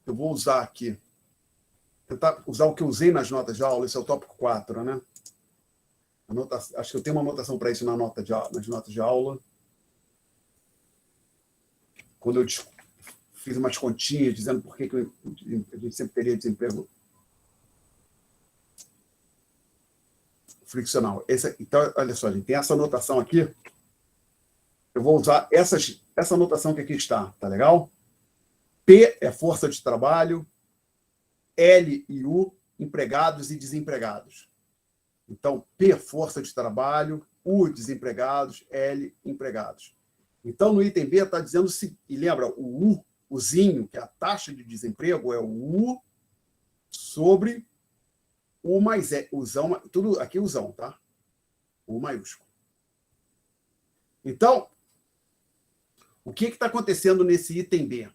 Eu vou usar aqui. Tentar usar o que eu usei nas notas de aula. Esse é o tópico 4, né? Acho que eu tenho uma anotação para isso nas notas de aula. Quando eu fiz umas continhas dizendo por que a gente sempre teria desemprego friccional. Então, olha só, gente, tem essa anotação aqui. Eu vou usar essa anotação que aqui está, tá legal? P é força de trabalho, L e U, empregados e desempregados. Então, P, força de trabalho, U, desempregados, L, empregados. Então, no item B está dizendo, e lembra, o U, Uzinho, que é a taxa de desemprego, é o U sobre U mais E, Uzão, tudo aqui Uzão, tá? U maiúsculo. Então, o que está acontecendo nesse item B?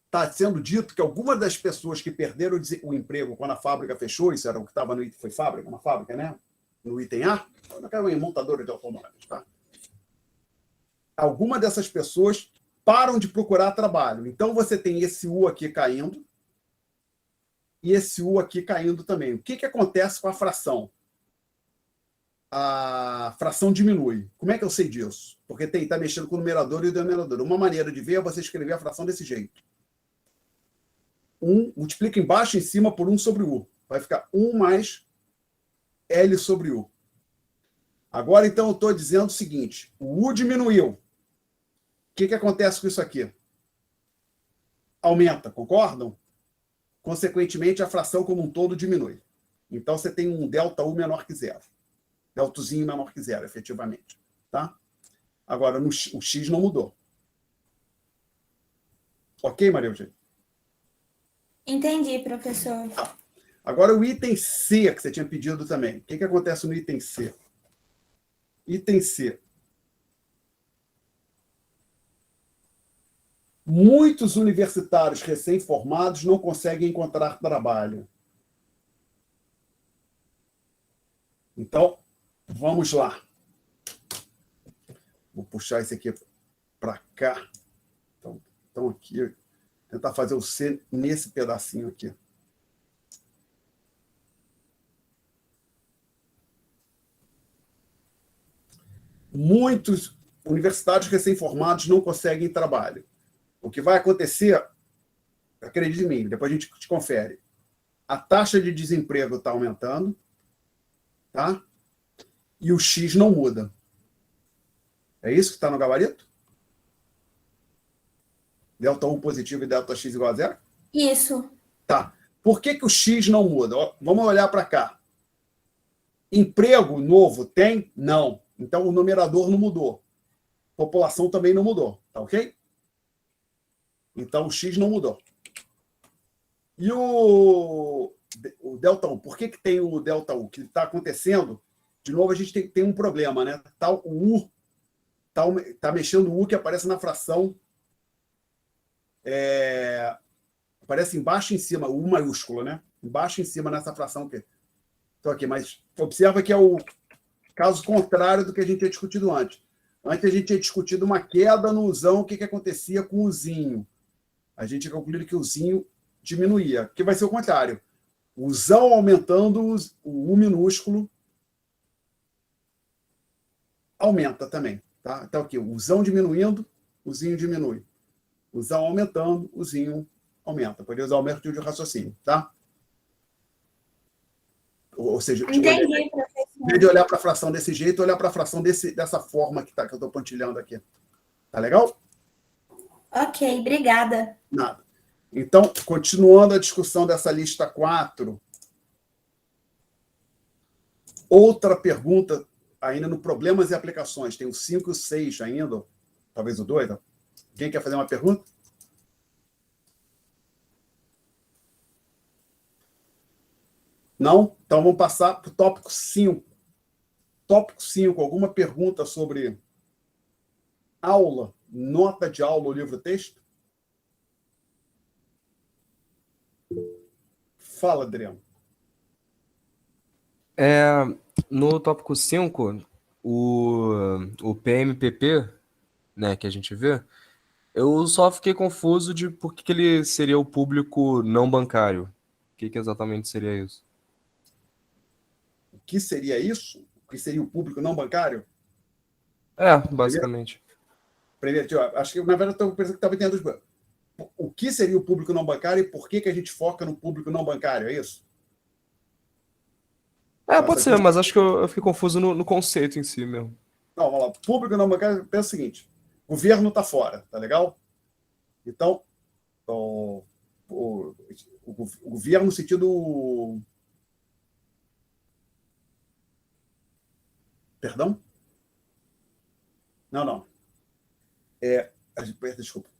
Está sendo dito que algumas das pessoas que perderam o emprego quando a fábrica fechou, isso era o que estava no item, foi fábrica, uma fábrica, né? No item A, naquela montadora de automóveis, tá? Algumas dessas pessoas param de procurar trabalho. Então, você tem esse U aqui caindo e esse U aqui caindo também. O que acontece com a fração? A fração diminui. Como é que eu sei disso? Porque está mexendo com o numerador e o denominador. Uma maneira de ver é você escrever a fração desse jeito. 1 multiplica embaixo e em cima por 1 sobre U. Vai ficar 1 mais L sobre U. Agora, então, eu estou dizendo o seguinte. O U diminuiu. O que acontece com isso aqui? Aumenta, concordam? Consequentemente, a fração como um todo diminui. Então, você tem um delta U menor que zero. Deltazinho menor que zero, efetivamente. Tá? Agora, o X não mudou. Ok, Maria Eugênia? Entendi, professor. Agora, o item C, que você tinha pedido também. O que acontece no item C? Item C. Muitos universitários recém-formados não conseguem encontrar trabalho. Então, vamos lá. Vou puxar esse aqui para cá. Então, aqui, tentar fazer o C nesse pedacinho aqui. Muitos universitários recém-formados não conseguem trabalho. O que vai acontecer, acredite em mim, depois a gente te confere. A taxa de desemprego está aumentando, tá? E o X não muda. É isso que está no gabarito? Delta U positivo e delta X igual a zero? Isso. Tá. Por que o X não muda? Vamos olhar para cá. Emprego novo tem? Não. Então, o numerador não mudou. População também não mudou. Tá ok? Então, o X não mudou. E o delta U? Por que tem o delta U? O que está acontecendo? De novo, a gente tem um problema, né? O U está mexendo o U que aparece na fração. Aparece embaixo e em cima, o U maiúsculo, né? Embaixo e em cima nessa fração aqui. Então, aqui, mas observa que é o caso contrário do que a gente tinha discutido antes. Antes a gente tinha discutido uma queda no Uzão, o que acontecia com o Uzinho. A gente concluiu que o Uzinho diminuía, que vai ser o contrário. O Uzão aumentando, o U minúsculo aumenta também. Tá? Então, aqui, o Uzão diminuindo, o Uzinho diminui. O Uzão aumentando, o Uzinho aumenta. Poderia usar o método de raciocínio, tá? Ou seja, Entendi, professor. em vez de olhar para a fração desse jeito, olhar para a fração dessa forma que eu estou pontilhando aqui. Tá legal? Ok, obrigada. Nada. Então, continuando a discussão dessa lista 4, Outra pergunta, ainda no problemas e aplicações, tem o 5 e o 6 ainda, talvez o 2. Quem quer fazer uma pergunta? Não? Então vamos passar para o tópico 5. Tópico 5, alguma pergunta sobre aula, nota de aula ou livro-texto? Fala, Adriano. No tópico 5, o PMPP, né, que a gente vê, eu só fiquei confuso de por que ele seria o público não bancário. O que exatamente seria isso? O que seria isso? O que seria o público não bancário? Basicamente. Primeiro, acho que, na verdade, estou pensando que talvez tenha duas coisas. O que seria o público não bancário e por que a gente foca no público não bancário, é isso? Pode ser, mas acho que eu fiquei confuso no conceito em si mesmo. Não, vamos lá. Público não bancário, pensa o seguinte: o governo está fora, tá legal? Então, o governo no sentido. Perdão? Não. Desculpa.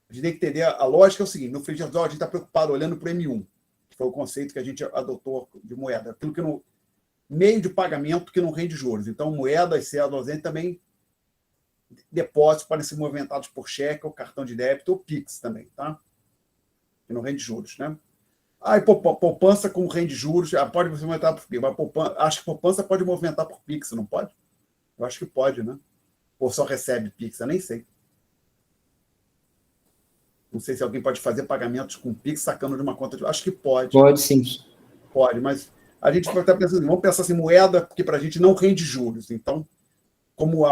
A gente tem que entender a lógica é o seguinte: no frigidor a gente está preocupado olhando para o M1, que foi o conceito que a gente adotou de moeda, aquilo que no meio de pagamento que não rende juros. Então, moedas, cédulas, também depósitos podem ser movimentados por cheque ou cartão de débito ou Pix também, tá? Que não rende juros, né? E poupança como rende juros, pode movimentar por Pix, mas acho que poupança pode movimentar por Pix, não pode? Eu acho que pode, né? Ou só recebe Pix, eu nem sei. Não sei se alguém pode fazer pagamentos com Pix sacando de uma conta de... Acho que pode. Pode, sim. Pode, mas a gente vai estar pensando, vamos pensar assim, moeda, porque para a gente não rende juros. Então, como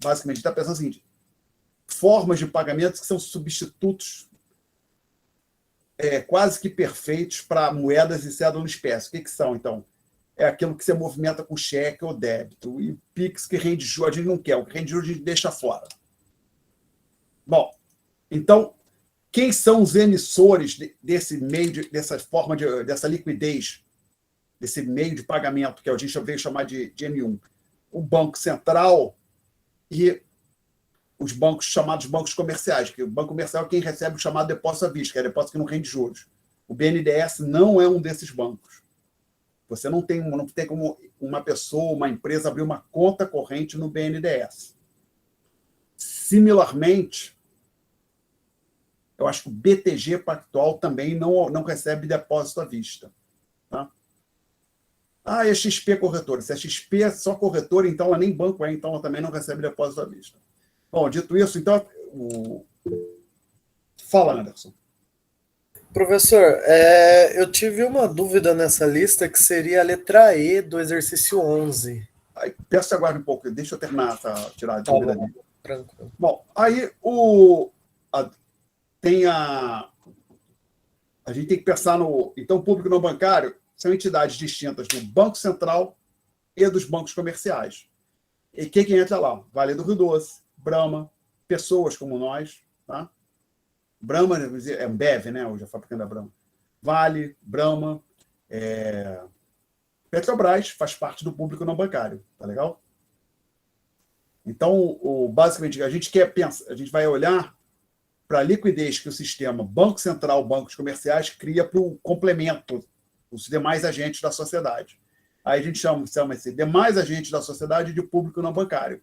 basicamente está pensando o seguinte, formas de pagamentos que são substitutos quase que perfeitos para moedas e cédula em espécie. O que são, então? É aquilo que você movimenta com cheque ou débito. E Pix que rende juros, a gente não quer. O que rende juros a gente deixa fora. Bom, então, quem são os emissores desse meio, dessa liquidez, desse meio de pagamento, que a gente veio chamar de M1? O Banco Central e os bancos chamados bancos comerciais, que o banco comercial é quem recebe o chamado depósito à vista, que é depósito que não rende juros. O BNDES não é um desses bancos. Você não tem como uma pessoa, uma empresa abrir uma conta corrente no BNDES. Similarmente, eu acho que o BTG Pactual também não recebe depósito à vista. Tá? E a XP corretora. Se a XP é só corretora, então ela nem banco é, então ela também não recebe depósito à vista. Bom, dito isso, então... Fala, Anderson. Professor, eu tive uma dúvida nessa lista, que seria a letra E do exercício 11. Peço que aguarde um pouco, deixa eu terminar tirar a dúvida ali. Tranquilo. Bom, aí a gente tem que pensar no... Então, o público não bancário são entidades distintas do Banco Central e dos bancos comerciais. E quem entra lá? Vale do Rio Doce, Brahma, pessoas como nós, tá? Brahma é Ambev, né? Hoje a fabricante da Brahma. Vale, Brahma, Petrobras faz parte do público não bancário, tá legal? Então, basicamente, a gente vai olhar para a liquidez que o sistema Banco Central, bancos comerciais, cria para o complemento, os demais agentes da sociedade. Aí a gente chama esse demais agentes da sociedade de público não bancário.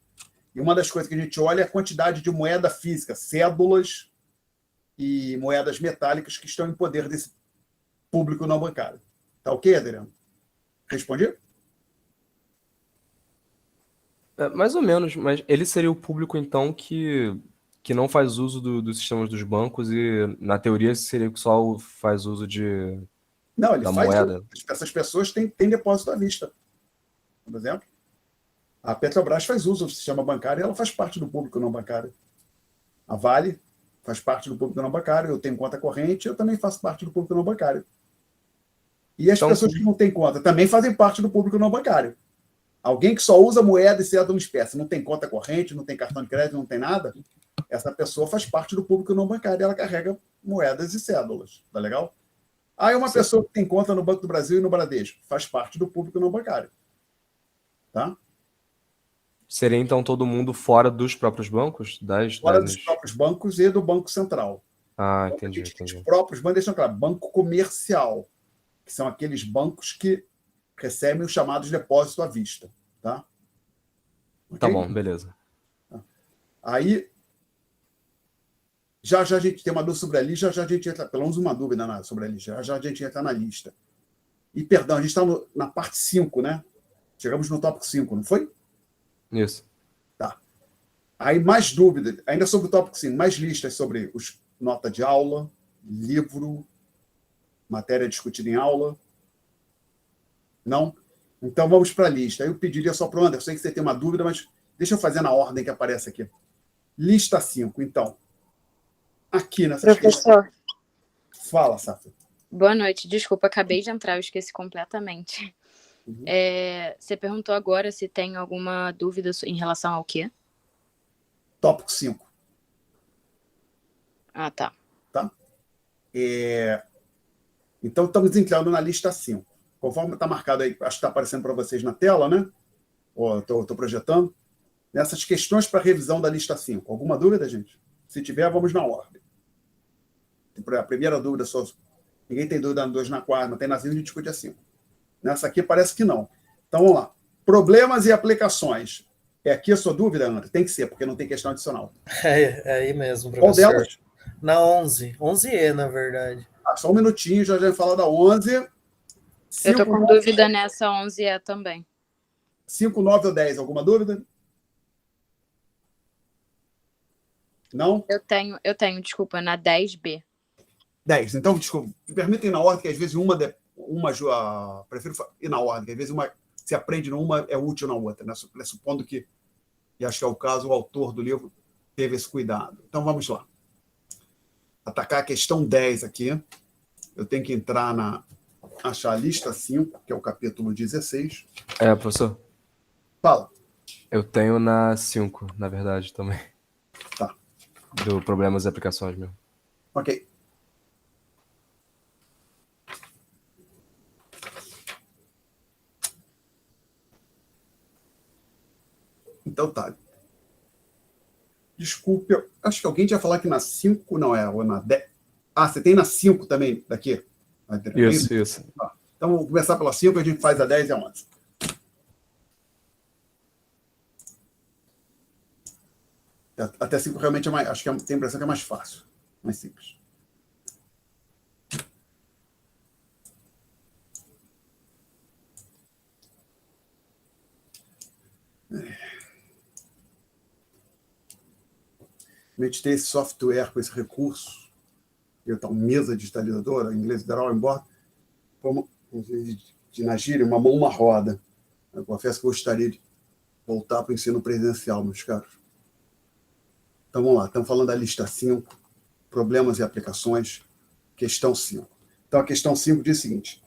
E uma das coisas que a gente olha é a quantidade de moeda física, cédulas e moedas metálicas que estão em poder desse público não bancário. Tá ok, Adriano? Respondi? Mais ou menos, mas ele seria o público, então, que não faz uso dos sistemas dos bancos e, na teoria, seria que só faz uso Não, ele da faz. moeda. Essas pessoas têm depósito à vista. Por exemplo, a Petrobras faz uso do sistema bancário e ela faz parte do público não bancário. A Vale faz parte do público não bancário. Eu tenho conta corrente, eu também faço parte do público não bancário. E as pessoas que não têm conta também fazem parte do público não bancário. Alguém que só usa moeda e cédula em espécie, não tem conta corrente, não tem cartão de crédito, não tem nada, essa pessoa faz parte do público não bancário e ela carrega moedas e cédulas. Tá legal? Aí uma pessoa que tem conta no Banco do Brasil e no Bradesco faz parte do público não bancário. tá? Seria então todo mundo fora dos próprios bancos? Fora dos próprios bancos e do Banco Central. Ah, Então, entendi, Os entendi. próprios bancos, deixam claro, banco comercial, que são aqueles bancos que recebem os chamados depósitos à vista, tá? Tá Ok? bom, beleza. Aí, já a gente tem uma dúvida sobre a lista, já a gente entra, pelo menos uma dúvida sobre a lista, já a gente entra na lista. E, perdão, a gente está na parte 5, né? Chegamos no tópico 5, não foi? Isso. Tá. Aí, mais dúvidas, ainda sobre o tópico 5, mais listas sobre nota de aula, livro, matéria discutida em aula. Não? Então, vamos para a lista. Aí eu pediria só para o Anderson, sei que você tem uma dúvida, mas deixa eu fazer na ordem que aparece aqui. Lista 5, então. Aqui nessa Professor, Fala, Safra. boa noite. Desculpa, acabei de entrar, eu esqueci completamente. Uhum. Você perguntou agora se tem alguma dúvida em relação ao quê? Tópico 5. Ah, tá. Tá? Então, estamos entrando na lista 5. Conforme está marcado aí, acho que está aparecendo para vocês na tela, né? Estou projetando. Nessas questões para revisão da lista 5. Alguma dúvida, gente? Se tiver, vamos na ordem. A primeira dúvida, ninguém tem dúvida na 2, na 4, não tem na 5, a gente discute a 5. Nessa aqui parece que não. Então, vamos lá. Problemas e aplicações. É aqui a sua dúvida, André? Tem que ser, porque não tem questão adicional. É aí mesmo, Qual professor. delas? Na 11. 11E, na verdade. Só um minutinho, já vai falar da 11. Eu tô com dúvida nessa 11E também. 5, 9 ou 10, alguma dúvida? Não? Eu tenho, desculpa, na 10B. 10. Então, desculpa, me permitem ir na ordem, que às vezes prefiro ir na ordem, que às vezes uma se aprende numa é útil na outra, né? Supondo que, e acho que é o caso, o autor do livro teve esse cuidado. Então, vamos lá. Atacar a questão 10 aqui. Eu tenho que achar a lista 5, que é o capítulo 16. Professor, Fala. eu tenho na 5, na verdade, também. Tá. Do problemas e aplicações mesmo. Ok. Então tá. Desculpe, acho que alguém tinha falado que na 5 não é, ou na 10. Ah, você tem na 5 também, daqui? Isso. Então vamos começar pela 5, a gente faz a 10 e a 11. Até 5 realmente é mais, acho que tem a impressão que é mais fácil, mais simples. A gente tem esse software com esse recurso, uma mesa digitalizadora, em inglês drawing board, como na gíria, uma mão, uma roda. Eu confesso que eu gostaria de voltar para o ensino presencial, meus caros. Então vamos lá, estamos falando da lista 5, problemas e aplicações, questão 5. Então a questão 5 diz o seguinte: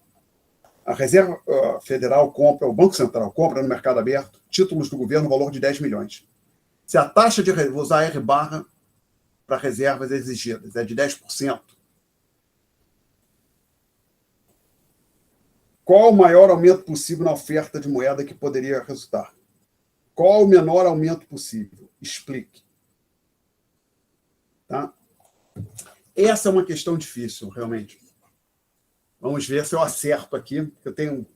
a Reserva Federal compra, o Banco Central compra no mercado aberto títulos do governo no valor de 10 milhões. Se a taxa de, vou usar R barra para reservas exigidas, é de 10%. Qual o maior aumento possível na oferta de moeda que poderia resultar? Qual o menor aumento possível? Explique. Tá? Essa é uma questão difícil, realmente. Vamos ver se eu acerto aqui. Eu tenho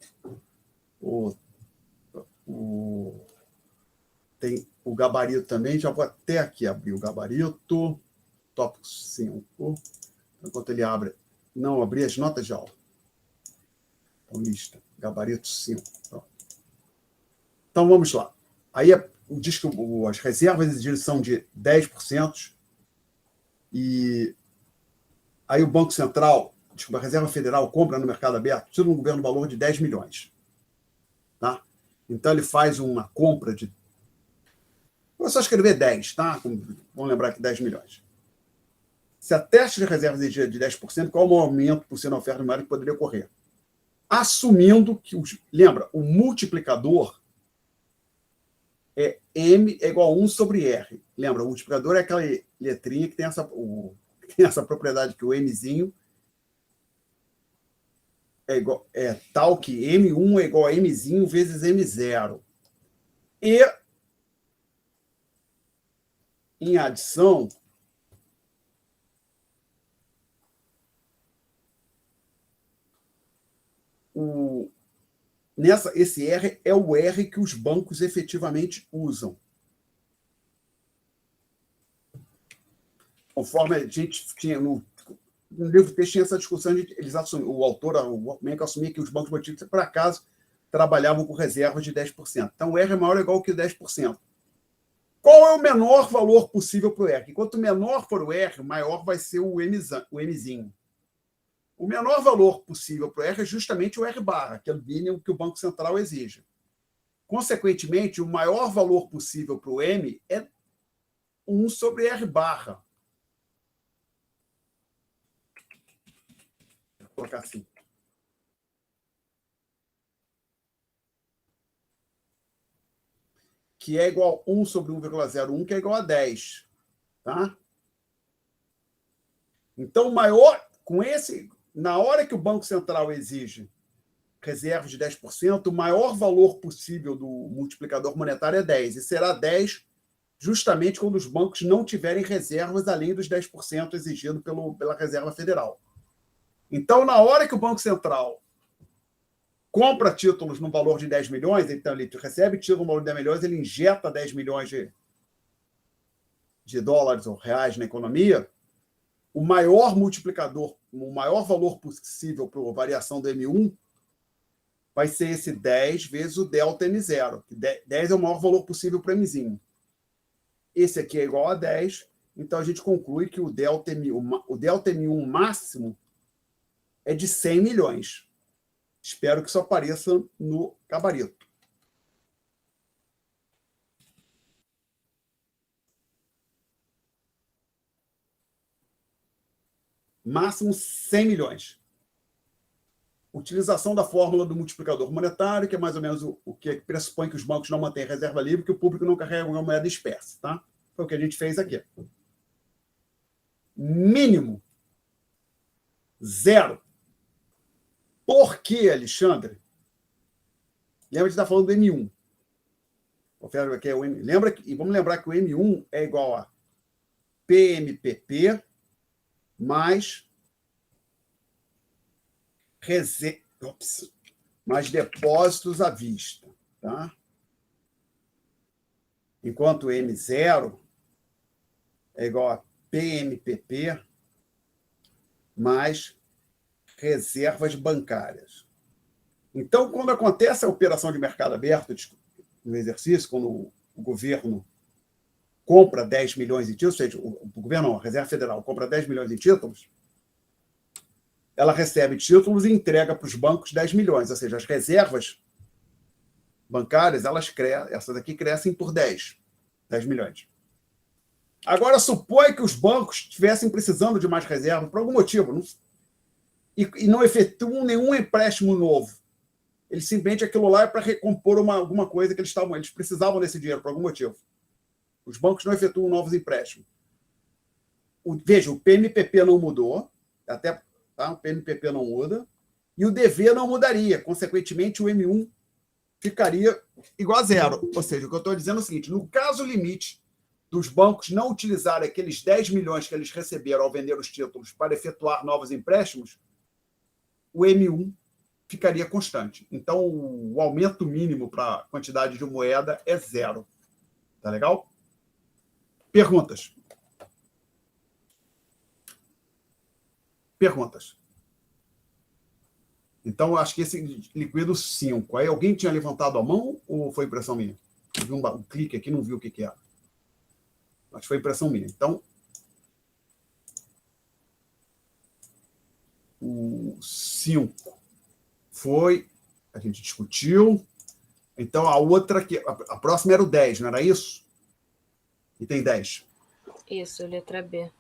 tem o gabarito também. Já vou até aqui abrir o gabarito. Tópico 5. Enquanto ele abre, não abrir as notas de aula. Então, lista. Gabarito 5. Pronto. Então, vamos lá. Aí diz que as reservas exigidas são de 10%. E aí o Banco Central, a Reserva Federal compra no mercado aberto, tudo no governo valor de 10 milhões. Tá? Então, ele faz uma compra de... Vou só escrever 10, tá? Vamos lembrar que 10 milhões. Se a taxa de reserva exigida de 10%, qual o aumento por ser na oferta de moeda que poderia ocorrer? Assumindo que, lembra, o multiplicador é M é igual a 1 sobre R. Lembra, o multiplicador é aquela letrinha que tem essa propriedade que o Mzinho é tal que M1 é igual a Mzinho vezes M0. E, em adição, esse R é o R que os bancos efetivamente usam. Conforme a gente tinha no livro texto, tinha essa discussão, eles assumiam, o autor, o MEC, assumia que os bancos motívaos, por acaso, trabalhavam com reservas de 10%. Então, o R é maior ou igual que 10%. Qual é o menor valor possível para o R? Quanto menor for o R, maior vai ser o Mzinho. O menor valor possível para o R é justamente o R barra, que é o mínimo que o Banco Central exige. Consequentemente, o maior valor possível para o M é 1 sobre R barra. Vou colocar assim. Que é igual a 1 sobre 1,01, que é igual a 10. Tá? Então, maior, na hora que o Banco Central exige reservas de 10%, o maior valor possível do multiplicador monetário é 10, e será 10 justamente quando os bancos não tiverem reservas além dos 10% exigido pela Reserva Federal. Então, na hora que o Banco Central compra títulos no valor de 10 milhões, então ele recebe título no valor de 10 milhões, ele injeta 10 milhões de dólares ou reais na economia, o maior multiplicador, o maior valor possível para a variação do M1 vai ser esse 10 vezes o delta M0. 10 é o maior valor possível para o Mzinho. Esse aqui é igual a 10, então a gente conclui que o delta M1 máximo é de 100 milhões. Espero que isso apareça no gabarito. Máximo 100 milhões. Utilização da fórmula do multiplicador monetário, que é mais ou menos o que pressupõe que os bancos não mantêm reserva livre, que o público não carrega uma moeda espécie. Tá? Foi o que a gente fez aqui. Mínimo 0. Por que, Alexandre? Lembra de estar falando do M1. E vamos lembrar que o M1 é igual a PMPP mais mais depósitos à vista. Tá? Enquanto o M0 é igual a PMPP mais reservas bancárias. Então, quando acontece a operação de mercado aberto no exercício, quando o governo compra 10 milhões em títulos, ou seja, o governo, não, a Reserva Federal compra 10 milhões em títulos, ela recebe títulos e entrega para os bancos 10 milhões, ou seja, as reservas bancárias, essas aqui crescem por 10 milhões. Agora, supõe que os bancos estivessem precisando de mais reserva por algum motivo, e não efetuam nenhum empréstimo novo. Eles simplesmente aquilo lá é para recompor alguma coisa que eles precisavam desse dinheiro por algum motivo. Os bancos não efetuam novos empréstimos. Veja, o PMPP não mudou, tá? O PMPP não muda, e o DV não mudaria. Consequentemente, o M1 ficaria igual a 0. Ou seja, o que eu estou dizendo é o seguinte: no caso limite dos bancos não utilizarem aqueles 10 milhões que eles receberam ao vender os títulos para efetuar novos empréstimos, o M1 ficaria constante. Então, o aumento mínimo para a quantidade de moeda é 0. Tá legal? Perguntas? Perguntas. Então, acho que esse liquido 5. Aí alguém tinha levantado a mão ou foi impressão minha? Eu vi um clique aqui, não vi o que era. Acho que foi impressão minha. Então, o 5 foi, a gente discutiu. Então, a outra, a próxima era o 10, não era isso? E tem 10. Isso, letra B.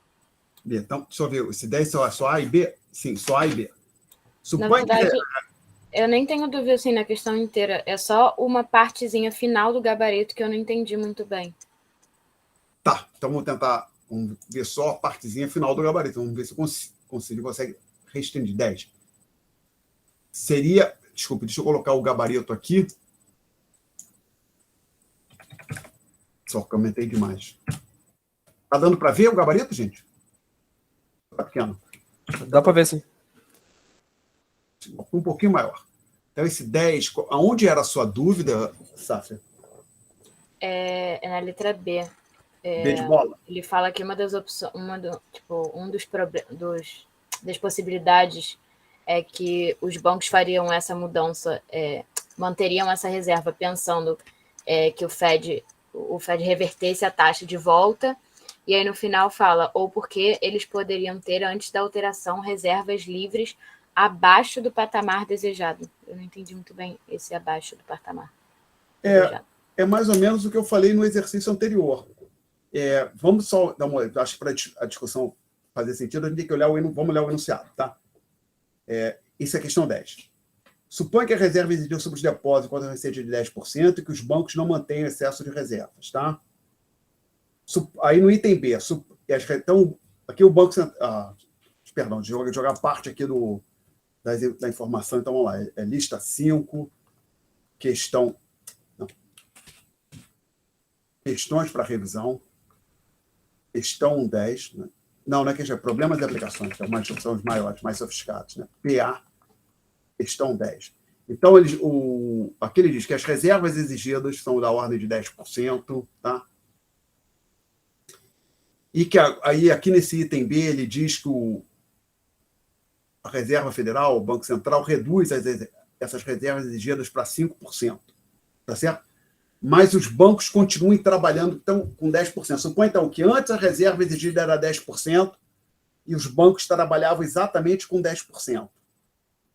B. Então, deixa eu ver, esse 10 só A e B? Sim, só A e B. Na verdade, eu nem tenho dúvida assim na questão inteira. É só uma partezinha final do gabarito que eu não entendi muito bem. Tá, então vamos ver só a partezinha final do gabarito. Vamos ver se eu consegue restringir 10. Seria, desculpe, deixa eu colocar o gabarito aqui. Só comentei demais. Tá dando para ver o gabarito, gente? Tá pequeno. Dá para ver, sim. Um pouquinho maior. Então, esse 10, aonde era a sua dúvida, Sáfia? É na letra B. B de bola? Ele fala que uma das opções, das possibilidades é que os bancos fariam essa mudança, manteriam essa reserva pensando que o Fed revertesse a taxa de volta, e aí no final fala, ou porque eles poderiam ter, antes da alteração, reservas livres abaixo do patamar desejado. Eu não entendi muito bem esse abaixo do patamar desejado. É mais ou menos o que eu falei no exercício anterior. Vamos só dar uma olhada. Acho que para a discussão fazer sentido, a gente tem que olhar vamos olhar o enunciado, tá? Isso é a questão 10. Supõe que a reserva exigida sobre os depósitos quando a receita de 10% e que os bancos não mantenham excesso de reservas, tá? Aí no item B, então, aqui o banco... perdão, jogar parte aqui da informação, então vamos lá. Lista 5, questão... Não. Questões para revisão. Questão 10, né? Não é questão, problemas de aplicações, que são os maiores, mais sofisticados, né? PA, questão 10. Então, aqui ele diz que as reservas exigidas são da ordem de 10%, tá? E que aí, aqui nesse item B, ele diz que a Reserva Federal, o Banco Central, reduz essas reservas exigidas para 5%, tá certo? Mas os bancos continuem trabalhando então, com 10%. Supõe, então, que antes a reserva exigida era 10% e os bancos trabalhavam exatamente com 10%.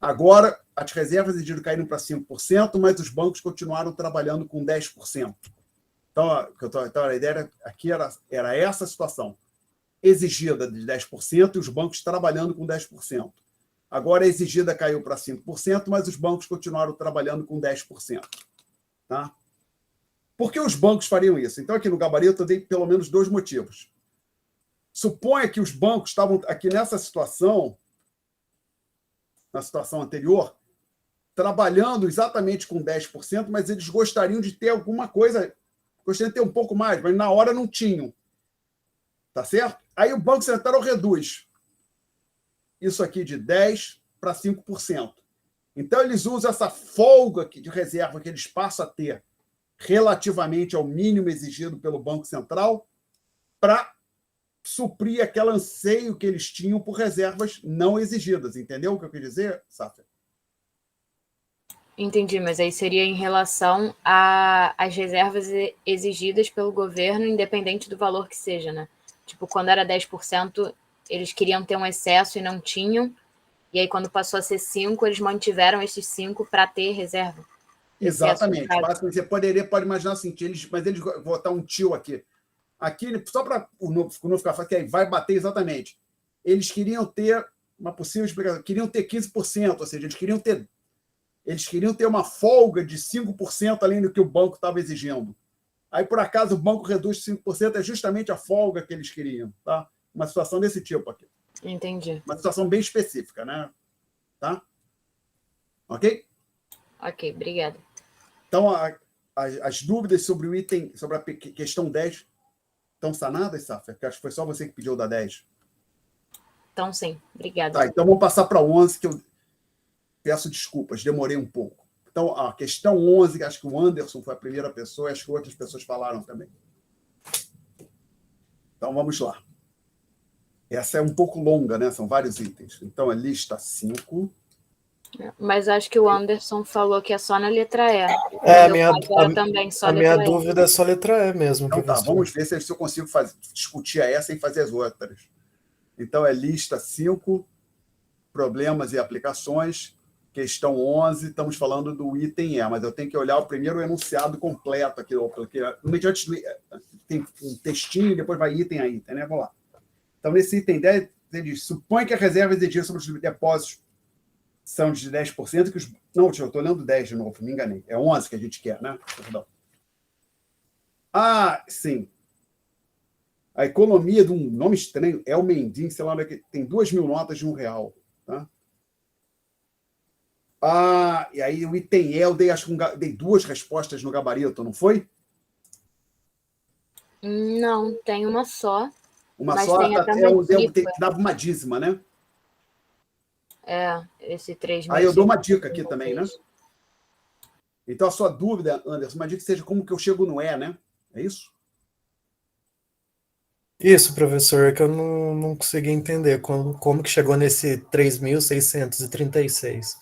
Agora, as reservas exigidas caíram para 5%, mas os bancos continuaram trabalhando com 10%. Então, a ideia aqui era essa situação. Exigida de 10% e os bancos trabalhando com 10%. Agora, a exigida caiu para 5%, mas os bancos continuaram trabalhando com 10%. Tá? Por que os bancos fariam isso? Então, aqui no gabarito, eu dei pelo menos 2 motivos. Suponha que os bancos estavam aqui nessa situação, na situação anterior, trabalhando exatamente com 10%, mas eles gostariam de ter alguma coisa, gostariam de ter um pouco mais, mas na hora não tinham. Tá certo? Aí o Banco Central reduz isso aqui de 10% para 5%. Então, eles usam essa folga de reserva que eles passam a ter relativamente ao mínimo exigido pelo Banco Central para suprir aquele anseio que eles tinham por reservas não exigidas. Entendeu o que eu quis dizer, Sáfia? Entendi, mas aí seria em relação às reservas exigidas pelo governo, independente do valor que seja, né? Tipo, quando era 10%, eles queriam ter um excesso e não tinham, e aí quando passou a ser 5%, eles mantiveram esses 5% para ter reserva. Exatamente. Basicamente, você pode imaginar assim, mas eles vou botar um tio aqui. Aqui, só para não ficar fácil, que aí vai bater exatamente. Eles queriam ter uma possível explicação, queriam ter 15%, ou seja, eles queriam ter uma folga de 5% além do que o banco estava exigindo. Aí, por acaso, o banco reduz 5%, é justamente a folga que eles queriam. Tá? Uma situação desse tipo aqui. Entendi. Uma situação bem específica, né? Tá? Ok? Ok, obrigada. Então, as dúvidas sobre o item, sobre a questão 10, estão sanadas, Sáfia? Porque acho que foi só você que pediu da 10. Então, sim, obrigada. Tá, então vamos passar para 11, que eu peço desculpas, demorei um pouco. Então, a questão 11, acho que o Anderson foi a primeira pessoa, e acho que outras pessoas falaram também. Então, vamos lá. Essa é um pouco longa, né? São vários itens. Então, a lista 5. Mas acho que o Anderson falou que é só na letra E. A minha dúvida é só letra E mesmo. Então, tá, vamos ver se eu consigo discutir essa sem fazer as outras. Então, é lista 5, problemas e aplicações. Questão 11, estamos falando do item E, mas eu tenho que olhar o primeiro enunciado completo aqui, porque antes tem um textinho e depois vai item a item, né? Vamos lá. Então, nesse item 10, ele diz: supõe que a reserva exigida sobre os depósitos são de 10%, que os... Não, eu estou lendo 10 de novo, me enganei. É 11 que a gente quer, né? Perdão. Ah, sim. A economia de um nome estranho, é o Mendim, sei lá, tem 2.000 notas de R$1, tá? Ah, e aí o item E, eu dei 2 respostas no gabarito, não foi? Não, tem uma só, Uma mas só tem até é uma o tempo dica. que dava uma dízima, né? Esse 3.000. Aí eu dou uma dica aqui também, né? Então, a sua dúvida, Anderson, uma dica seja como que eu chego no E, né? É isso? Isso, professor, é que eu não consegui entender como que chegou nesse 3.636.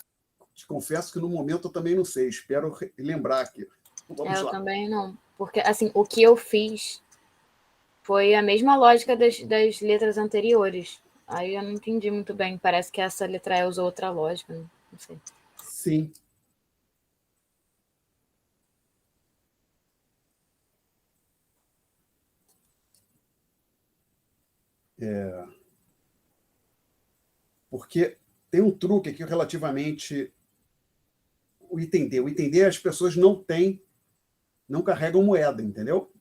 Te confesso que no momento eu também não sei. Espero lembrar aqui. Vamos Eu lá. também não. Porque, assim, o que eu fiz foi a mesma lógica das letras anteriores. Aí eu não entendi muito bem. Parece que essa letra E usou outra lógica. Não sei. Sim. Porque tem um truque aqui relativamente o item D. O item D as pessoas não carregam moeda, entendeu?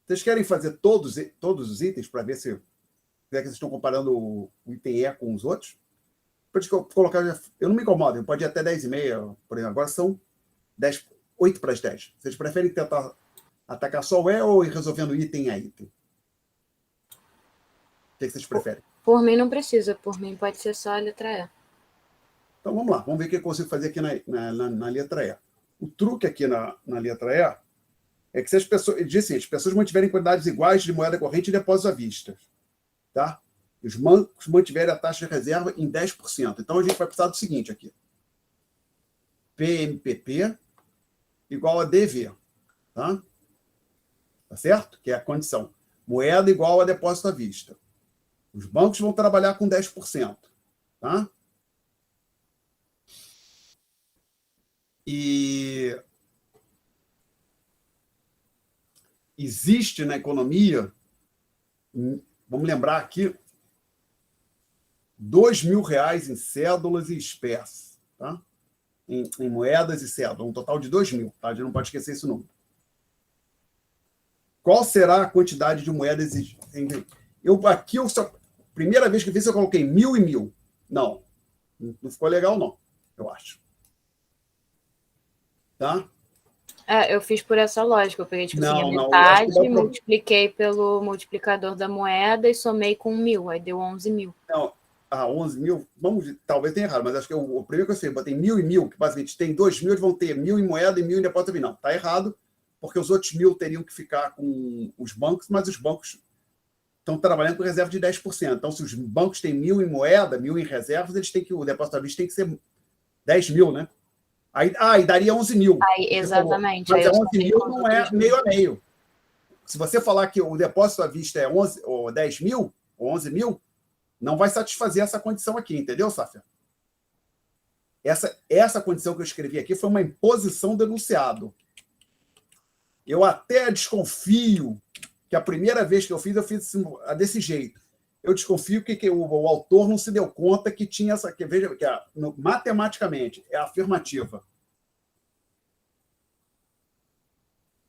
Vocês querem fazer todos os itens para ver se vocês estão comparando o item E com os outros? Pode colocar, eu não me incomodo, pode ir até 10,5, por exemplo. Agora são 10, 8 para as 10. Vocês preferem tentar atacar só o E ou ir resolvendo item a item? O que vocês preferem? Por mim não precisa. Por mim pode ser só a letra E. Então vamos lá, vamos ver o que eu consigo fazer aqui na letra E. O truque aqui na letra E é que se as pessoas, ele diz assim, as pessoas mantiverem quantidades iguais de moeda corrente e depósito à vista, tá? Os bancos mantiverem a taxa de reserva em 10%. Então a gente vai precisar do seguinte aqui. PMPP igual a DV, tá? Tá certo? Que é a condição. Moeda igual a depósito à vista. Os bancos vão trabalhar com 10%, tá? E existe na economia, vamos lembrar aqui, R$2.000 em cédulas e espécies, tá? Em moedas e cédulas, um total de 2.000, tá? A gente não pode esquecer esse número. Qual será a quantidade de moedas? Primeira vez que fiz, eu coloquei 1.000 e 1.000. Não ficou legal, não, eu acho. Tá? Eu fiz por essa lógica. Eu peguei, tipo assim, a Não, eu acho que metade, multipliquei pelo multiplicador da moeda e somei com 1.000. Aí deu 11.000. Não, 11.000, talvez tenha errado, mas acho que o primeiro que eu sei, eu botei 1.000 e 1.000, que basicamente tem 2.000, eles vão ter 1.000 em moeda e 1.000 em depósito de não. Está errado, porque os outros 1.000 teriam que ficar com os bancos, mas os bancos estão trabalhando com reserva de 10%. Então, se os bancos têm 1.000 em moeda, 1.000 em reservas, o depósito à vista tem que ser 10.000, né? Aí daria 11.000. Exatamente. Mas aí 11.000 não é meio a meio. Se você falar que o depósito à vista é 11, ou 10.000, ou 11.000, não vai satisfazer essa condição aqui, entendeu, Safia? Essa condição que eu escrevi aqui foi uma imposição do enunciado. Eu até desconfio que a primeira vez que eu fiz desse jeito. Eu desconfio que o autor não se deu conta que tinha essa... veja, matematicamente, é afirmativa.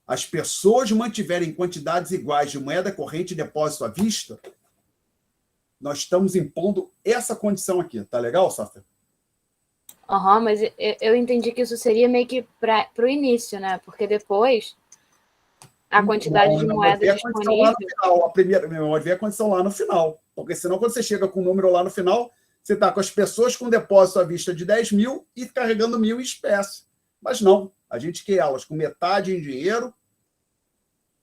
As pessoas mantiverem quantidades iguais de moeda corrente e depósito à vista, nós estamos impondo essa condição aqui. Tá legal, Safia? Mas eu entendi que isso seria meio que para o início, né? Porque depois a quantidade de moeda disponível... Pode ver a condição lá no final. Porque senão, quando você chega com o número lá no final, você está com as pessoas com depósito à vista de 10.000 e carregando 1.000 em espécie. Mas não, a gente quer elas com metade em dinheiro,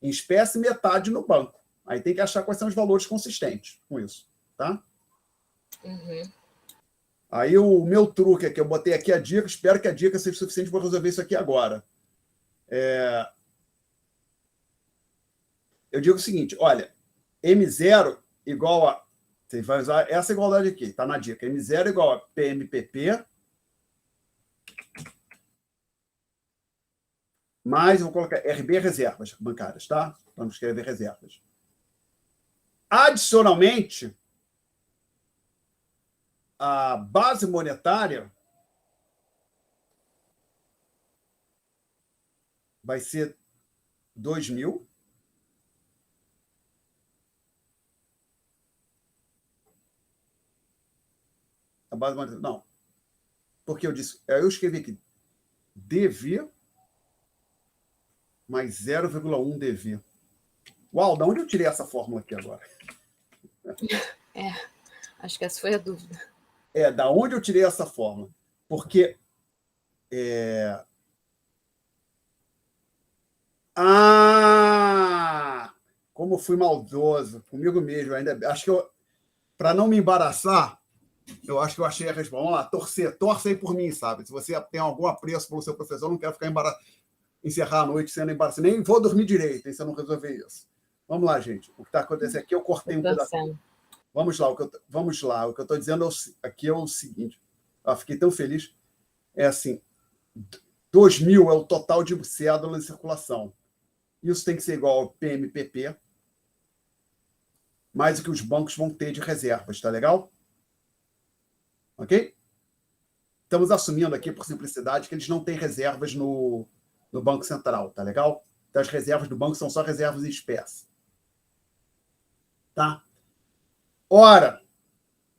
em espécie, e metade no banco. Aí tem que achar quais são os valores consistentes com isso, tá? Uhum. Aí o meu truque é que eu botei aqui a dica, espero que a dica seja suficiente para resolver isso aqui agora. Eu digo o seguinte, olha, M0 igual a... Você vai usar essa igualdade aqui, está na dica. M0 igual a PMPP mais, eu vou colocar RB reservas bancárias, tá? Vamos escrever reservas. Adicionalmente, a base monetária vai ser 2.000. A base monetária, não. Porque eu escrevi aqui DV mais 0,1 DV. Uau, da onde eu tirei essa fórmula aqui agora? Acho que essa foi a dúvida. Da onde eu tirei essa fórmula? Porque... como eu fui maldoso comigo mesmo. Ainda acho que para não me embaraçar, eu acho que eu achei a resposta. Vamos lá, torce aí por mim, sabe? Se você tem algum apreço pelo seu professor, não quero ficar encerrar a noite sendo embaraçado. Nem vou dormir direito, hein, se eu não resolver isso. Vamos lá, gente. O que está acontecendo aqui, eu cortei um pedaço. Vamos lá, o que eu estou dizendo aqui é o seguinte. Fiquei tão feliz. É assim, 2.000 é o total de cédulas em circulação. Isso tem que ser igual ao PMPP, mais o que os bancos vão ter de reservas, tá legal? Ok? Estamos assumindo aqui, por simplicidade, que eles não têm reservas no Banco Central, tá legal? Então, as reservas do banco são só reservas em espécie. Tá? Ora,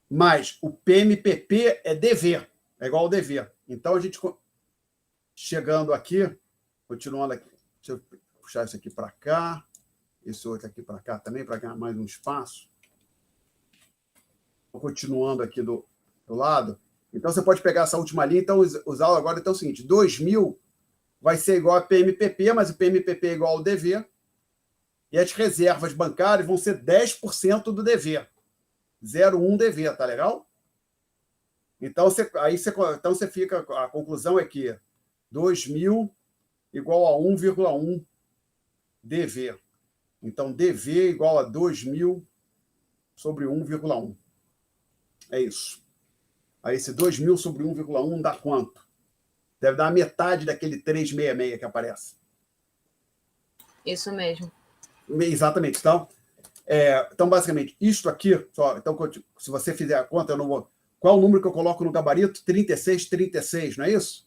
mas o PMPP é dever, é igual ao dever. Então, a gente, chegando aqui, continuando aqui, deixa eu puxar isso aqui para cá, esse outro aqui para cá também, para ganhar mais um espaço. Continuando aqui do lado. Então, você pode pegar essa última linha, então, usar agora. Então, é o seguinte, 2.000 vai ser igual a PMPP, mas o PMPP é igual ao dever, e as reservas bancárias vão ser 10% do dever. 0,1 dever, tá legal? Então, você fica... A conclusão é que 2.000 igual a 1,1 dever. Então, dever igual a 2.000 sobre 1,1. É isso. Aí, esse 2.000 sobre 1,1 dá quanto? Deve dar a metade daquele 366 que aparece. Isso mesmo. Exatamente. Então, basicamente, isto aqui... Então, se você fizer a conta, eu não vou... Qual é o número que eu coloco no gabarito? 3636, não é isso?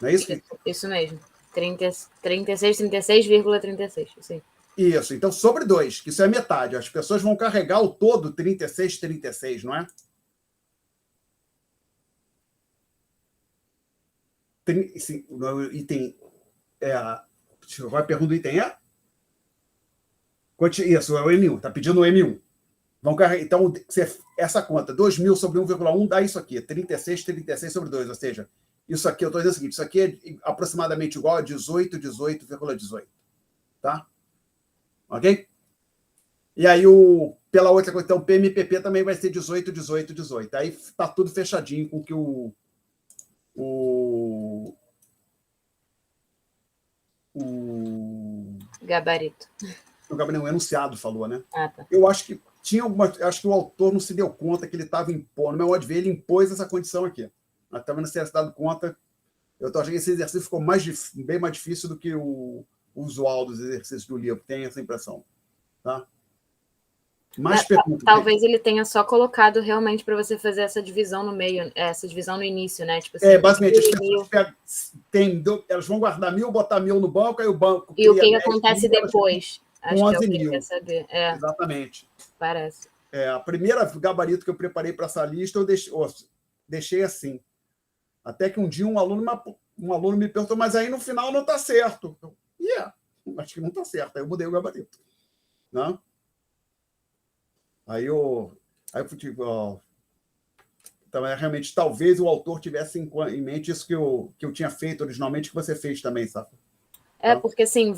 Não é isso? Isso mesmo. 36,36. Sim. Isso. Então, sobre 2, que isso é metade. As pessoas vão carregar o todo 3636, não é? No item... Agora a pergunta do item é? Isso, é o M1. Está pedindo o M1. Vão carregar, então, essa conta, 2.000 sobre 1,1 dá isso aqui, 36 sobre 2. Ou seja, isso aqui, eu estou dizendo o seguinte, isso aqui é aproximadamente igual a 18,18. Tá? Ok? E aí, pela outra coisa, então, o PMPP também vai ser 18. Aí está tudo fechadinho com o que o Gabarito. O Gabriel enunciado falou, né? Tá. Eu acho que acho que o autor não se deu conta que ele estava impondo. No meu modo de ver, ele impôs essa condição aqui. Mas também não se tivesse dado conta. Eu estou achando que esse exercício ficou bem mais difícil do que o usual dos exercícios do livro. Tem essa impressão. Tá? Mais perguntas. Talvez ele tenha só colocado realmente para você fazer essa divisão no meio, essa divisão no início, né? Tipo assim, basicamente, as pessoas elas vão guardar 1.000, botar 1.000 no banco, aí o banco... E o que acontece depois? Com Acho que é o 11 que ele mil. quer saber. Exatamente. Parece. A primeira gabarito que eu preparei para essa lista, eu deixei assim. Até que um dia um aluno me perguntou, mas aí no final não está certo. Acho que não está certo. Aí eu mudei o gabarito. Né? Aí eu fui tipo... Então, realmente, talvez o autor tivesse em mente isso que eu tinha feito originalmente, que você fez também, sabe? Porque assim,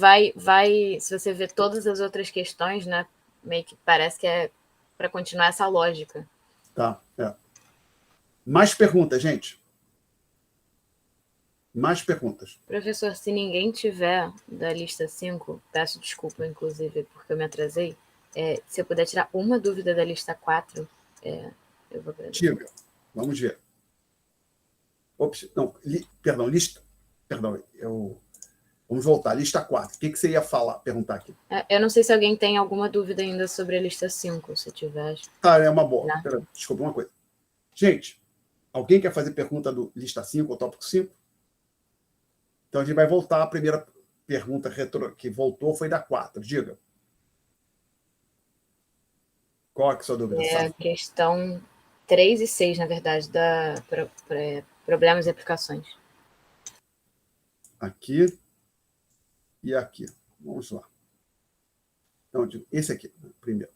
se você ver todas as outras questões, né, meio que parece que é para continuar essa lógica. Tá, Mais perguntas, gente? Mais perguntas. Professor, se ninguém tiver da lista 5, peço desculpa, inclusive, porque eu me atrasei, se eu puder tirar uma dúvida da lista 4, eu vou aprender. Tira, vamos ver. Vamos voltar. Lista 4. O que você ia perguntar aqui? Eu não sei se alguém tem alguma dúvida ainda sobre a lista 5, se tiver. É uma boa. Desculpa uma coisa. Gente, alguém quer fazer pergunta do lista 5 ou tópico 5? Então, a gente vai voltar. A primeira pergunta que voltou foi da 4. Diga. Qual é a sua dúvida? A questão 3 e 6, na verdade, da problemas e aplicações. Aqui. e aqui. Vamos lá. Então, esse aqui, primeiro.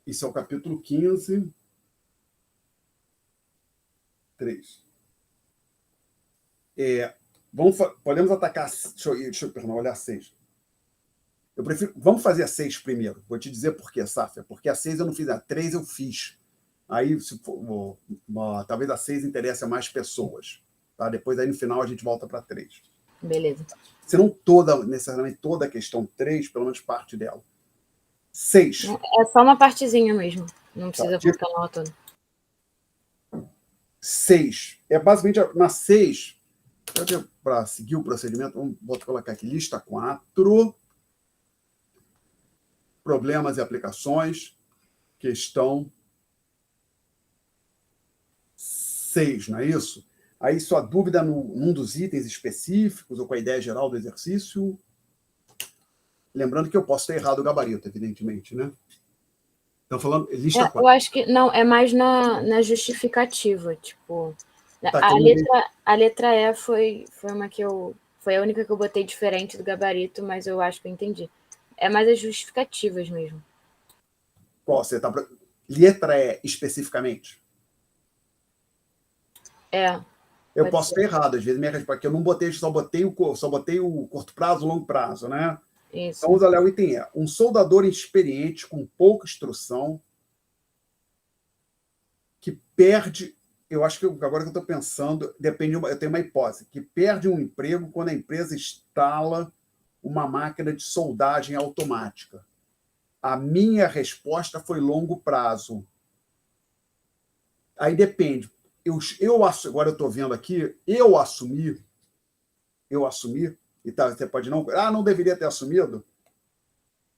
Isso é o capítulo 15, 3. Podemos atacar. Deixa eu olhar a 6. Eu prefiro. Vamos fazer a 6 primeiro. Vou te dizer por quê, Sáfia. Porque a 6 eu não fiz, a 3 eu fiz. Aí, se for, talvez a 6 interesse a mais pessoas. Tá? Depois, aí no final, a gente volta para 3. Beleza. Se não necessariamente toda a questão 3, pelo menos parte dela. 6. É só uma partezinha mesmo. Não precisa voltar na aula toda. 6. É basicamente na 6. Para seguir o procedimento, vou colocar aqui lista 4. Problemas e aplicações. Questão 6, não é isso? Aí sua dúvida num dos itens específicos ou com a ideia geral do exercício. Lembrando que eu posso ter errado o gabarito, evidentemente, né? Estão falando lista 4. Eu acho que não, é mais na justificativa, tipo. Tá, a letra E foi a única que eu botei diferente do gabarito, mas eu acho que eu entendi. É mais as justificativas mesmo. Qual? Você tá letra E especificamente? Eu posso ter errado, às vezes minha resposta, porque eu não botei, só botei o curto prazo, longo prazo, né? Isso. Então, olha lá, o item é um soldador inexperiente com pouca instrução que perde, eu acho que agora que eu estou pensando, eu tenho uma hipótese, que perde um emprego quando a empresa instala uma máquina de soldagem automática. A minha resposta foi longo prazo. Aí depende. Agora eu estou vendo aqui, eu assumi, e você pode não deveria ter assumido,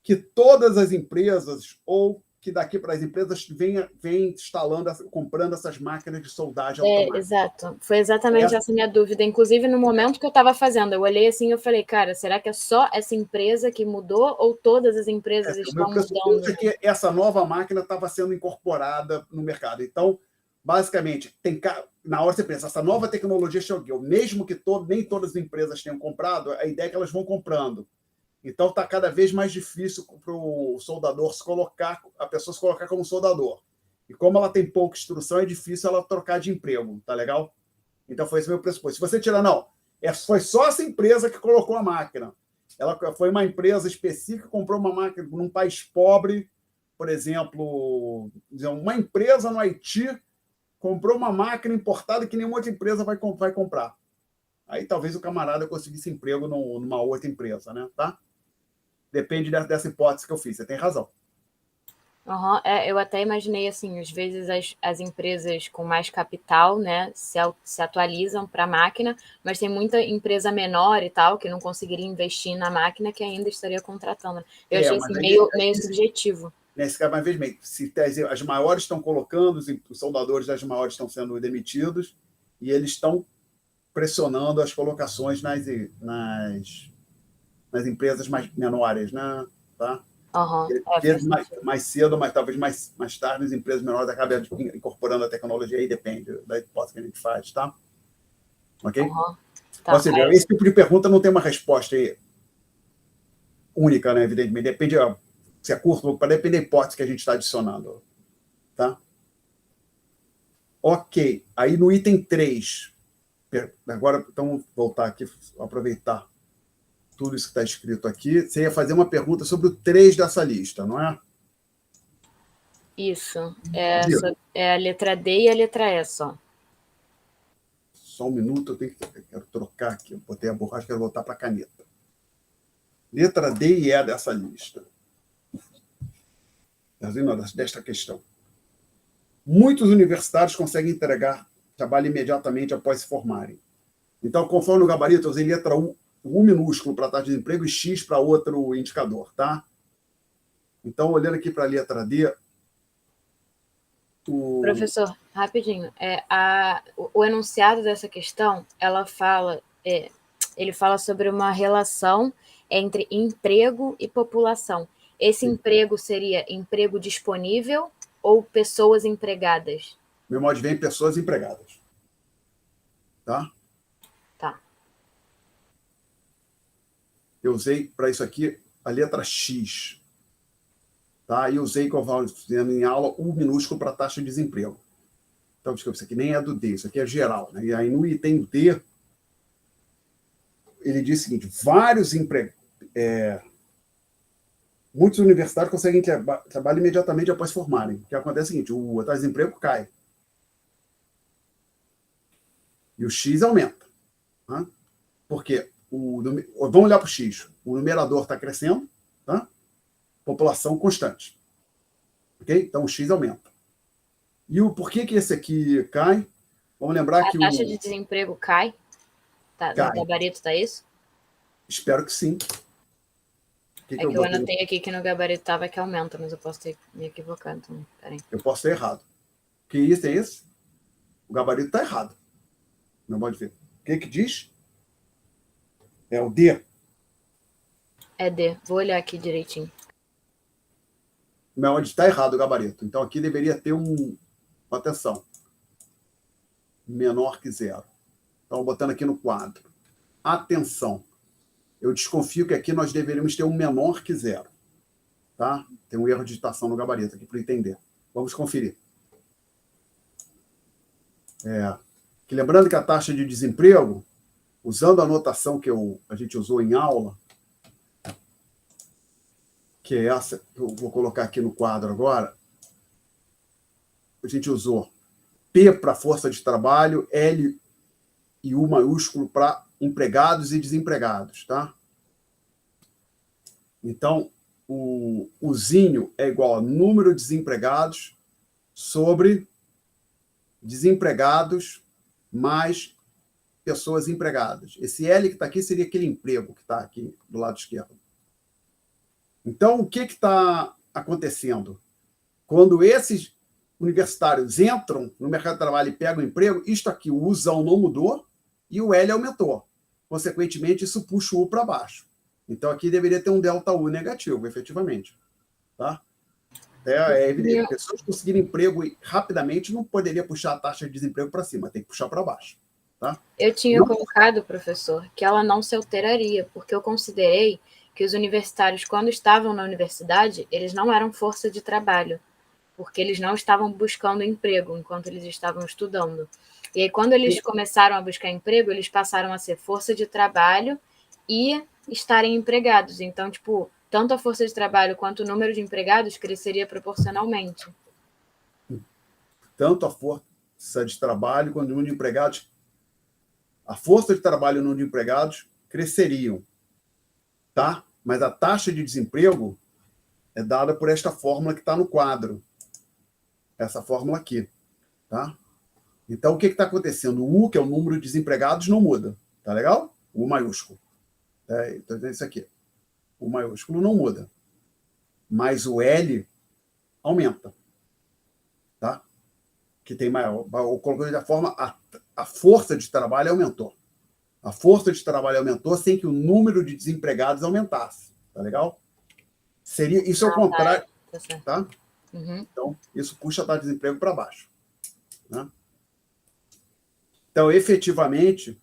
que todas as empresas, ou que daqui para as empresas vem instalando, comprando essas máquinas de soldagem automática. Exato. Foi exatamente essa minha dúvida. Inclusive, no momento que eu estava fazendo, eu olhei assim e eu falei, cara, será que é só essa empresa que mudou ou todas as empresas estão mudando? É que essa nova máquina estava sendo incorporada no mercado. Então, basicamente, na hora você pensa, essa nova tecnologia chegou, mesmo que nem todas as empresas tenham comprado, a ideia é que elas vão comprando. Então, está cada vez mais difícil para o soldador a pessoa se colocar como soldador. E como ela tem pouca instrução, é difícil ela trocar de emprego, tá legal? Então, foi esse meu pressuposto. Se você tirar, foi só essa empresa que colocou a máquina. Ela foi uma empresa específica que comprou uma máquina num país pobre, por exemplo, uma empresa no Haiti comprou uma máquina importada que nenhuma outra empresa vai comprar. Aí talvez o camarada conseguisse emprego numa outra empresa, né? Tá? Depende dessa hipótese que eu fiz. Você tem razão. Eu até imaginei assim, às vezes as empresas com mais capital, né, se atualizam para a máquina, mas tem muita empresa menor e tal que não conseguiria investir na máquina que ainda estaria contratando. Eu achei assim, meio subjetivo. Nesse caso, mas veja bem, se as maiores estão colocando, os soldadores das maiores estão sendo demitidos e eles estão pressionando as colocações nas empresas mais menores, né? Tá? Mais cedo, mas talvez mais tarde, as empresas menores acabam incorporando a tecnologia, aí depende da hipótese que a gente faz, tá? Ok? Tá, Ou seja, esse tipo de pergunta não tem uma resposta única, né? Evidentemente, depende se é curto, para depender da hipótese que a gente está adicionando, tá? Ok, aí no item 3, agora, então, vamos voltar aqui, aproveitar tudo isso que está escrito aqui. Você ia fazer uma pergunta sobre o 3 dessa lista, não é? Isso. É a letra D e a letra E só. Só um minuto, eu quero trocar aqui. Eu botei a borracha, quero voltar para a caneta. Letra D e E dessa lista. Desta questão. Muitos universitários conseguem entregar trabalho imediatamente após se formarem. Então, conforme o gabarito, eu usei letra U minúsculo para taxa de desemprego e X para outro indicador, tá? Então, olhando aqui para a letra D... Professor, rapidinho. O enunciado dessa questão, ele fala sobre uma relação entre emprego e população. Esse emprego seria emprego disponível ou pessoas empregadas? Meu modo de ver, pessoas empregadas. Tá? Tá. Eu usei para isso aqui a letra X. Tá? E usei, como eu fazendo em aula, o minúsculo para taxa de desemprego. Então, desculpa, isso aqui nem é do D, isso aqui é geral. Né? E aí, no item D, ele diz o seguinte: muitos universitários conseguem trabalho imediatamente após formarem. O que acontece é o seguinte: a taxa de desemprego cai. E o X aumenta. Tá? Porque vamos olhar para o X. O numerador está crescendo, tá? População constante. Ok? Então, o X aumenta. E por que esse aqui cai? Vamos lembrar que A taxa de desemprego cai? Tá, cai. no gabarito tá isso? Espero que sim. É que eu anotei aqui que no gabarito estava que aumenta, mas eu posso ter me equivocado. Então, peraí. Eu posso ter errado. Que isso é esse? O gabarito está errado. Não pode ver. O que diz? É o D. É D. Vou olhar aqui direitinho. Não, onde está errado o gabarito. Então, aqui deveria ter atenção. Menor que 0. Então, botando aqui no quadro. Atenção. Eu desconfio que aqui nós deveríamos ter um menor que 0. Tá? Tem um erro de digitação no gabarito aqui para entender. Vamos conferir. Que lembrando que a taxa de desemprego, usando a notação que a gente usou em aula, que é essa que eu vou colocar aqui no quadro agora, a gente usou P para força de trabalho, L e U maiúsculo para empregados e desempregados, tá? Então, o Zinho é igual a número de desempregados sobre desempregados mais pessoas empregadas. Esse L que está aqui seria aquele emprego que está aqui do lado esquerdo. Então, o que está acontecendo? Quando esses universitários entram no mercado de trabalho e pegam emprego, isto aqui, o Uzão não mudou e o L aumentou. Consequentemente, isso puxa o U para baixo. Então, aqui deveria ter um delta U negativo, efetivamente. Tá? É evidente. Pessoas conseguirem emprego rapidamente não poderia puxar a taxa de desemprego para cima, tem que puxar para baixo. Tá? Eu tinha colocado, professor, que ela não se alteraria, porque eu considerei que os universitários, quando estavam na universidade, eles não eram força de trabalho, porque eles não estavam buscando emprego enquanto eles estavam estudando. E aí, quando eles começaram a buscar emprego, eles passaram a ser força de trabalho e estarem empregados. Então, tipo, tanto a força de trabalho quanto o número de empregados cresceria proporcionalmente. Tanto a força de trabalho quanto o número de empregados. A força de trabalho e o número de empregados cresceriam. Tá? Mas a taxa de desemprego é dada por esta fórmula que está no quadro. Essa fórmula aqui. Tá? Então, o que está acontecendo? O U, que é o número de desempregados, não muda. Tá legal? O U maiúsculo. Então, é isso aqui. O maiúsculo não muda. Mas o L aumenta. Tá? Que tem maior. Eu coloquei da forma, a força de trabalho aumentou. A força de trabalho aumentou sem que o número de desempregados aumentasse. Tá legal? Isso é o contrário. Tá? Uhum. Então, isso puxa a taxa de desemprego para baixo. Né? Então, efetivamente,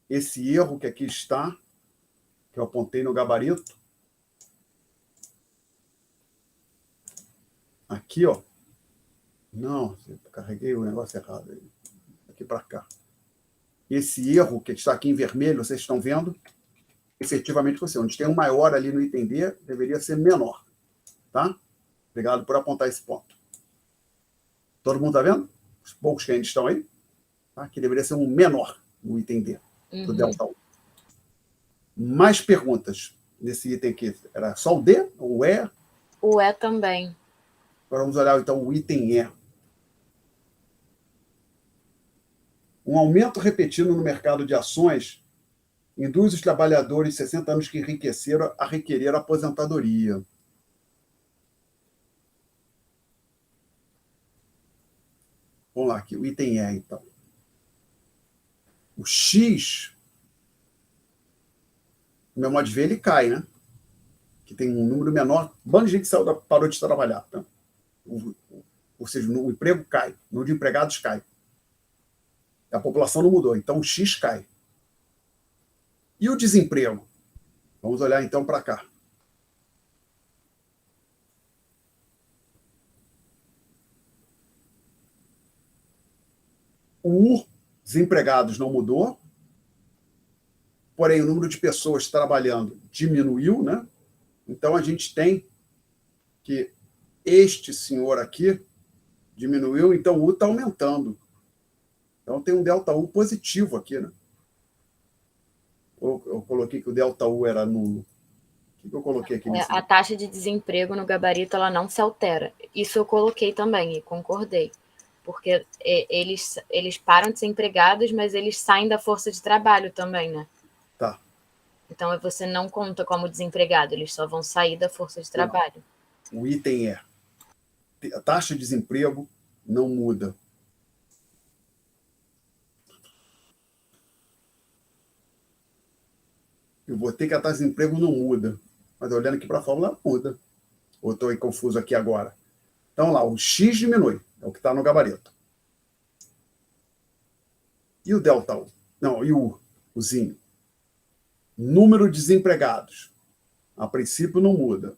esse erro que aqui está, que eu apontei no gabarito, aqui, ó. Não, eu carreguei o negócio errado aí. Aqui para cá. Esse erro que está aqui em vermelho, vocês estão vendo? Efetivamente, onde tem um maior ali no item D, deveria ser menor. Tá? Obrigado por apontar esse ponto. Todo mundo está vendo? Os poucos que ainda estão aí? Tá? Que deveria ser um menor no item D, do delta U. Mais perguntas nesse item aqui? Era só o D ou o E? O E também. Agora vamos olhar, então, o item E. Um aumento repetido no mercado de ações induz os trabalhadores de 60 anos que enriqueceram a requerer aposentadoria. Vamos lá, aqui, o item E, então. O X, no meu modo de ver, ele cai, né? Que tem um número menor. Um bando de gente parou de trabalhar. Tá? Ou seja, o emprego cai, o número de empregados cai. A população não mudou, então o X cai. E o desemprego? Vamos olhar então para cá. O desempregados não mudou, porém o número de pessoas trabalhando diminuiu, né? Então a gente tem que este senhor aqui diminuiu, então o U está aumentando. Então tem um delta U positivo aqui, né? Eu coloquei que o delta U era nulo. O que eu coloquei aqui nesse? A taxa de desemprego no gabarito ela não se altera. Isso eu coloquei também e concordei. Porque eles param de ser empregados, mas eles saem da força de trabalho também, né? Tá. Então você não conta como desempregado, eles só vão sair da força de trabalho. O item é a taxa de desemprego não muda. Eu botei que a taxa de desemprego não muda, mas olhando aqui para a fórmula, muda. Ou estou confuso aqui agora? Então, lá, o X diminui, é o que está no gabarito. E o delta U? Não, e o Uzinho? Número de desempregados. A princípio não muda.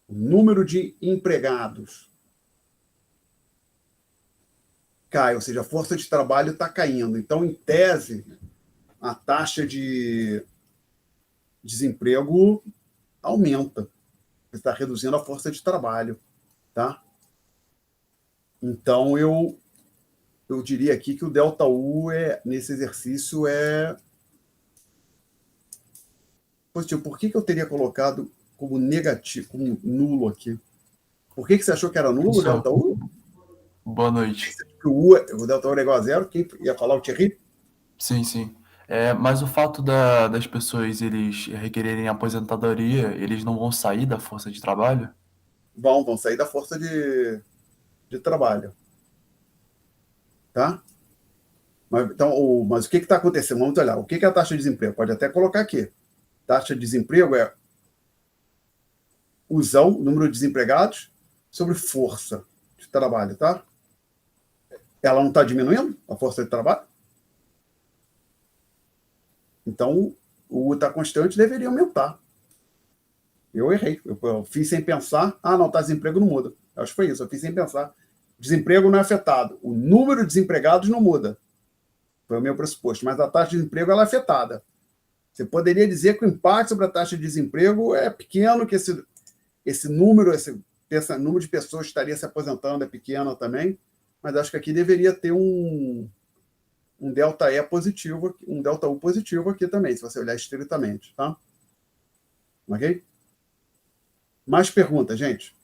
O número de empregados cai, ou seja, a força de trabalho está caindo. Então, em tese, a taxa de desemprego aumenta. Está reduzindo a força de trabalho. Tá? Então, eu diria aqui que o delta U nesse exercício é positivo. Por que eu teria colocado como negativo, como nulo aqui? Por que você achou que era nulo o delta U? Boa noite. O delta U era igual a zero? Quem ia falar? O Thierry? Sim, sim. Mas o fato das pessoas eles requererem aposentadoria, eles não vão sair da força de trabalho? Vão sair da força de trabalho. Tá? Mas o que está acontecendo? Vamos olhar. O que é a taxa de desemprego? Pode até colocar aqui. Taxa de desemprego é usão, número de desempregados, sobre força de trabalho, tá? Ela não está diminuindo a força de trabalho? Então, o U está constante, deveria aumentar. Eu errei. Eu fiz sem pensar. Não, tá, desemprego não muda. Acho que foi isso. Eu fiz sem pensar. Desemprego não é afetado. O número de desempregados não muda. Foi o meu pressuposto. Mas a taxa de desemprego ela é afetada. Você poderia dizer que o impacto sobre a taxa de desemprego é pequeno, que esse número de pessoas que estaria se aposentando é pequeno também, mas acho que aqui deveria ter um delta E positivo, um delta U positivo aqui também, se você olhar estritamente, tá? Ok? Mais perguntas, gente?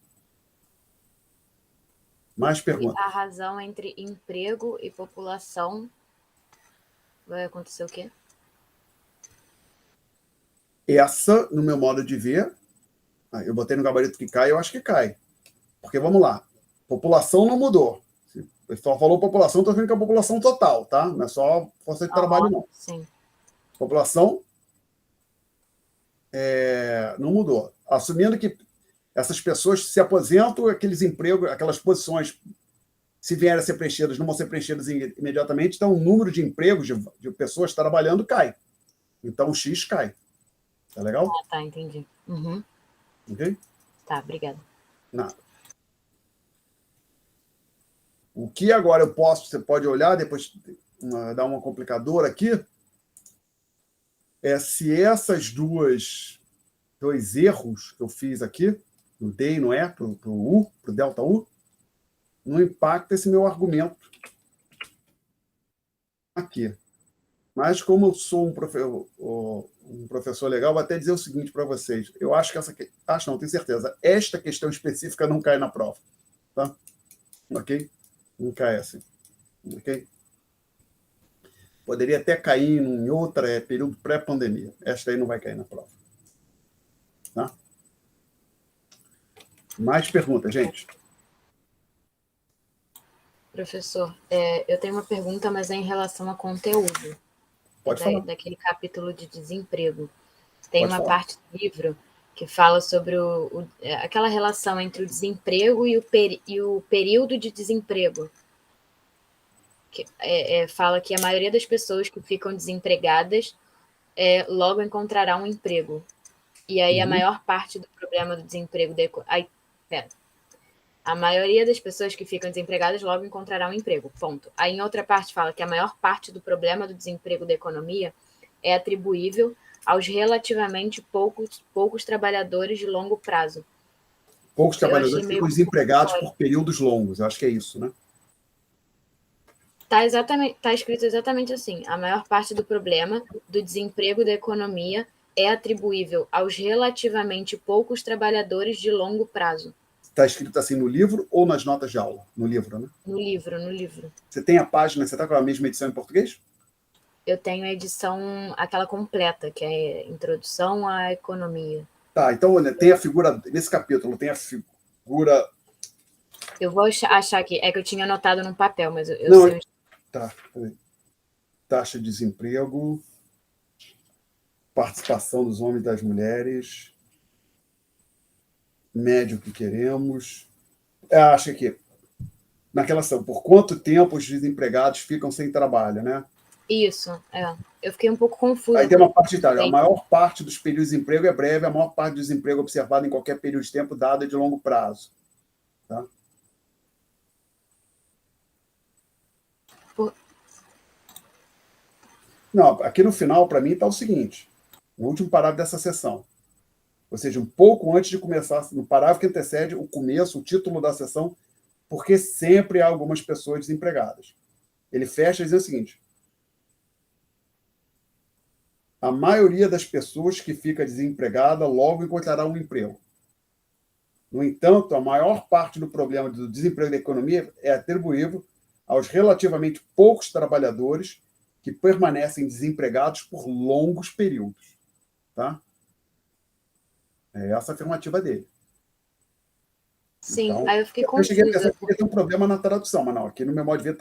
Mais perguntas. A razão entre emprego e população vai acontecer o quê? Essa, no meu modo de ver, eu botei no gabarito que cai, eu acho que cai. Porque, vamos lá, população não mudou. O pessoal falou população, estou vendo que é a população total, tá? Não é só força de trabalho, não. Sim. População não mudou. Assumindo que essas pessoas se aposentam, aqueles empregos, aquelas posições, se vierem a ser preenchidas, não vão ser preenchidas imediatamente, então o número de empregos de pessoas trabalhando cai. Então o X cai. Tá legal? Tá, entendi. Uhum. Ok? Tá, obrigada. Nada. O que agora você pode olhar, depois dar uma complicadora aqui, é se essas dois erros que eu fiz aqui, no D e no E, pro U, pro delta U, não impacta esse meu argumento aqui. Mas como eu sou um professor legal, vou até dizer o seguinte para vocês. Eu acho que não, tenho certeza. Esta questão específica não cai na prova. Tá? Ok? Não cai assim. Ok? Poderia até cair em outra período pré-pandemia. Esta aí não vai cair na prova. Tá? Mais perguntas, gente? Professor, eu tenho uma pergunta, mas é em relação a conteúdo. Pode falar. Daquele capítulo de desemprego. Tem Pode uma falar. parte do livro que fala sobre aquela relação entre o desemprego e o período de desemprego. fala que a maioria das pessoas que ficam desempregadas logo encontrará um emprego. E aí a maior parte do problema do desemprego a maioria das pessoas que ficam desempregadas logo encontrará um emprego, ponto. Aí em outra parte fala que a maior parte do problema do desemprego da economia é atribuível aos relativamente poucos trabalhadores de longo prazo. Poucos Eu trabalhadores achei meio ficam desempregados contraditório. por períodos longos. Eu acho que é isso, né? Tá escrito exatamente assim. A maior parte do problema do desemprego da economia é atribuível aos relativamente poucos trabalhadores de longo prazo. Está escrito assim no livro ou nas notas de aula? No livro, né? No livro. Você tem a página, você está com a mesma edição em português? Eu tenho a edição, aquela completa, que é Introdução à Economia. Tá, então olha, tem a figura, nesse capítulo, tem a figura. Eu vou achar aqui, é que eu tinha anotado num papel, mas eu Não, sei onde. tá. Peraí. Taxa de desemprego, participação dos homens e das mulheres, médio que queremos. Acho que naquela ação, por quanto tempo os desempregados ficam sem trabalho, né? Isso, eu fiquei um pouco confusa. Aí tem uma parte de Itália. A maior parte dos períodos de desemprego é breve, a maior parte do desemprego observado em qualquer período de tempo dado é de longo prazo. Tá? Não, aqui no final, para mim, está o seguinte: no último parágrafo dessa sessão. Ou seja, um pouco antes de começar, no parágrafo que antecede o começo, o título da sessão, porque sempre há algumas pessoas desempregadas. Ele fecha dizendo o seguinte: a maioria das pessoas que fica desempregada logo encontrará um emprego. No entanto, a maior parte do problema do desemprego da economia é atribuível aos relativamente poucos trabalhadores que permanecem desempregados por longos períodos. Tá? É essa a afirmativa dele. Sim, Então, aí eu fiquei eu cheguei a confusa. pensar que tem um problema na tradução, mas não, aqui no meu modo de ver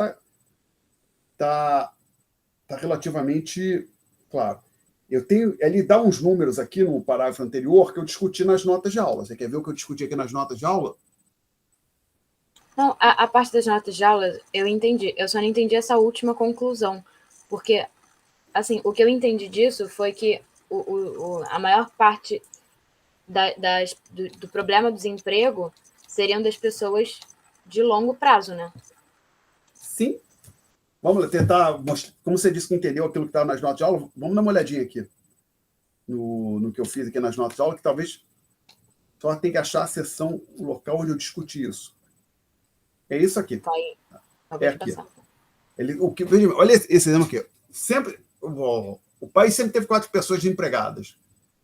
está relativamente claro. Ele dá uns números aqui no parágrafo anterior que eu discuti nas notas de aula. Você quer ver o que eu discuti aqui nas notas de aula? Não, a parte das notas de aula eu entendi. Eu só não entendi essa última conclusão. Porque, assim, o que eu entendi disso foi que a maior parte do problema do desemprego seriam das pessoas de longo prazo, né? Sim. Vamos tentar mostrar. Como você disse que entendeu aquilo que estava nas notas de aula, vamos dar uma olhadinha aqui no que eu fiz aqui nas notas de aula, que talvez só tem que achar a sessão, o local onde eu discuti isso. É isso aqui. Acabei de aqui. passar. Olha esse exemplo aqui. O país sempre teve 4 pessoas desempregadas.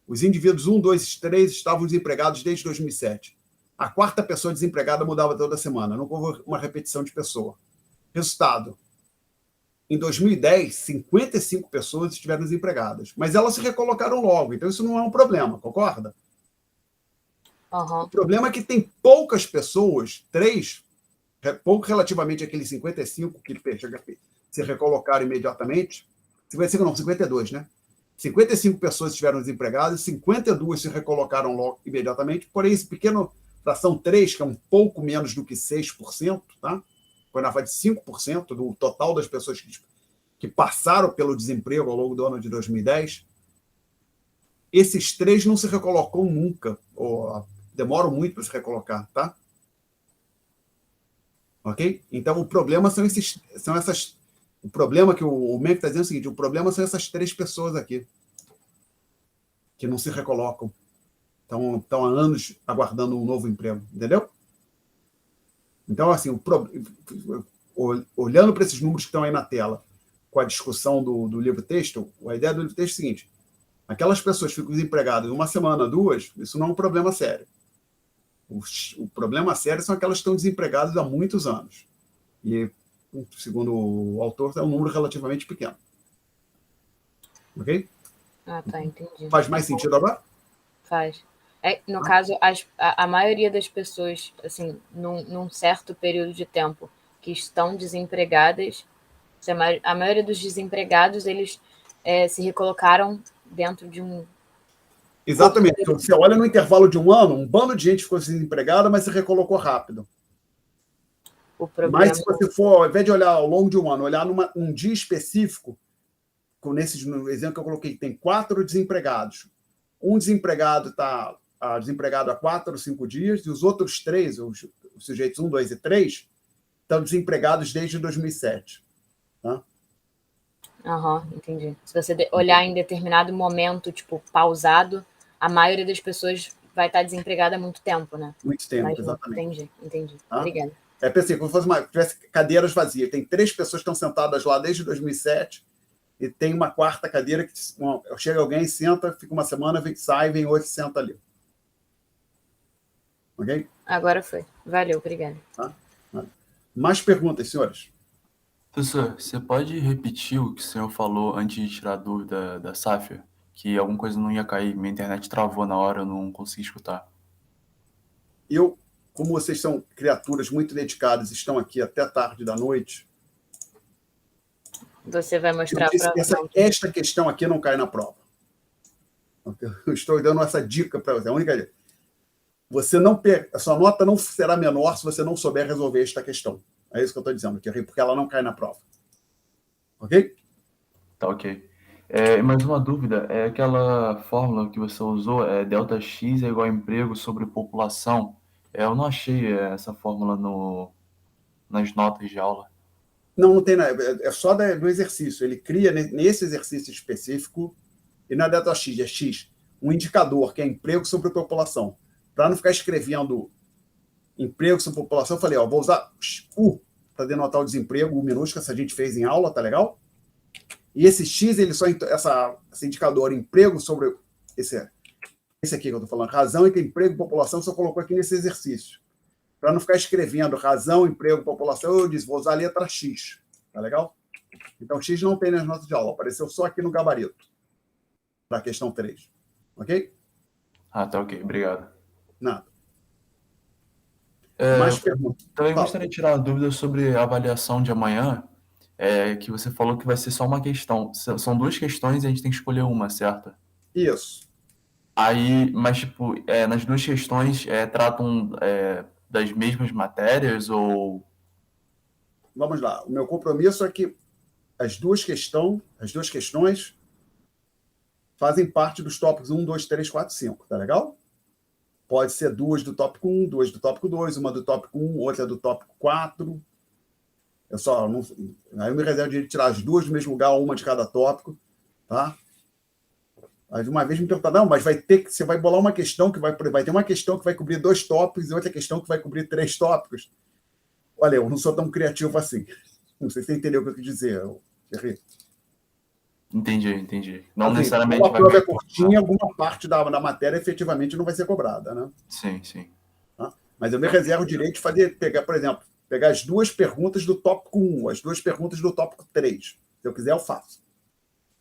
Os indivíduos 1, 2 e 3 estavam desempregados desde 2007. A 4ª pessoa desempregada mudava toda semana. Não houve uma repetição de pessoa. Resultado: em 2010, 55 pessoas estiveram desempregadas. Mas elas se recolocaram logo. Então, isso não é um problema, concorda? Uhum. O problema é que tem poucas pessoas, 3, pouco relativamente àqueles 55 que se recolocaram imediatamente. 55 não, 52, né? 55 pessoas estiveram desempregadas, 52 se recolocaram logo imediatamente, porém esse pequeno fração 3, que é um pouco menos do que 6%, tá? Foi na faixa de 5% do total das pessoas que passaram pelo desemprego ao longo do ano de 2010, esses 3 não se recolocam nunca, ou demoram muito para se recolocar, tá? Ok? Então, o problema são essas. O problema que o Menck está dizendo é o seguinte: o problema são essas 3 pessoas aqui, que não se recolocam. Estão há anos aguardando um novo emprego, entendeu? Então, assim, olhando para esses números que estão aí na tela, com a discussão do livro-texto, a ideia do livro-texto é o seguinte: aquelas pessoas que ficam desempregadas 1 semana, 2, isso não é um problema sério. O problema sério são aquelas que estão desempregadas há muitos anos. E, segundo o autor, é um número relativamente pequeno. Ok? Ah, tá, entendi. Faz mais sentido agora? Faz. No caso, a maioria das pessoas, assim, num certo período de tempo que estão desempregadas, a maioria dos desempregados, eles se recolocaram dentro de um... Exatamente. Então, você olha no intervalo de um ano, um bando de gente ficou desempregada, mas se recolocou rápido. O problema... Mas se você for, ao invés de olhar ao longo de um ano, olhar um dia específico, no exemplo que eu coloquei, tem 4 desempregados. Um desempregado está desempregado há 4 ou 5 dias, e os outros 3, os sujeitos 1, 2 e 3, estão desempregados desde 2007. Tá? Entendi. Se você olhar em determinado momento, tipo, pausado, a maioria das pessoas vai estar desempregada há muito tempo, né? Muito tempo, exatamente. Entendi. Tá? Obrigada. Pensei, como se tivesse cadeiras vazias. Tem 3 pessoas que estão sentadas lá desde 2007, e tem uma 4ª cadeira que chega alguém, senta, fica uma semana, sai, vem outro e senta ali. Ok? Agora foi. Valeu, obrigada. Tá? Mais perguntas, senhores? Professor, você pode repetir o que o senhor falou antes de tirar a dúvida da Sáfia? Que alguma coisa não ia cair, minha internet travou na hora, eu não consegui escutar. Como vocês são criaturas muito dedicadas, estão aqui até tarde da noite, Você vai mostrar para... esta questão aqui não cai na prova. Eu estou dando essa dica para você. A única dica. A sua nota não será menor se você não souber resolver esta questão. É isso que eu estou dizendo, porque ela não cai na prova. Ok? Tá, ok. Mais uma dúvida, aquela fórmula que você usou, ΔX é igual a emprego sobre população. Eu não achei essa fórmula nas notas de aula. Não tem nada. É só do exercício. Ele cria, nesse exercício específico, e não é ΔX, é X, um indicador, que é emprego sobre população. Para não ficar escrevendo emprego sobre população, eu falei, vou usar U para denotar o desemprego, o minúsculo, que a gente fez em aula, tá legal? E esse X, ele só esse indicador emprego sobre esse aqui que eu estou falando, razão entre emprego e população, só colocou aqui nesse exercício. Para não ficar escrevendo razão, emprego, população, eu disse, vou usar a letra X. Tá legal? Então, X não tem nas notas de aula, apareceu só aqui no gabarito, para a questão 3. Ok? Tá ok, obrigado. Nada. Mais perguntas? Também gostaria de tirar a dúvida sobre a avaliação de amanhã, que você falou que vai ser só uma questão. São 2 questões e a gente tem que escolher uma, certo? Isso. Mas, tipo, nas 2 questões, tratam das mesmas matérias ou... Vamos lá. O meu compromisso é que as duas questões fazem parte dos tópicos 1, 2, 3, 4, 5. Tá legal? Pode ser 2 do tópico 1, 2 do tópico 2, uma do tópico 1, outra do tópico 4. Aí eu me reservo de tirar as 2 do mesmo lugar, uma de cada tópico. Tá? Aí uma vez me perguntaram, não, mas você vai bolar uma questão que vai ter uma questão que vai cobrir 2 tópicos e outra questão que vai cobrir 3 tópicos. Olha, eu não sou tão criativo assim. Não sei se você entendeu o que eu quis dizer, Thierry. Entendi. Não assim, necessariamente vai... A prova é curtinha, alguma parte da matéria efetivamente não vai ser cobrada, né? Sim. Tá? Mas eu me reservo o direito de pegar, por exemplo, as 2 perguntas do tópico 1, as 2 perguntas do tópico 3. Se eu quiser, eu faço.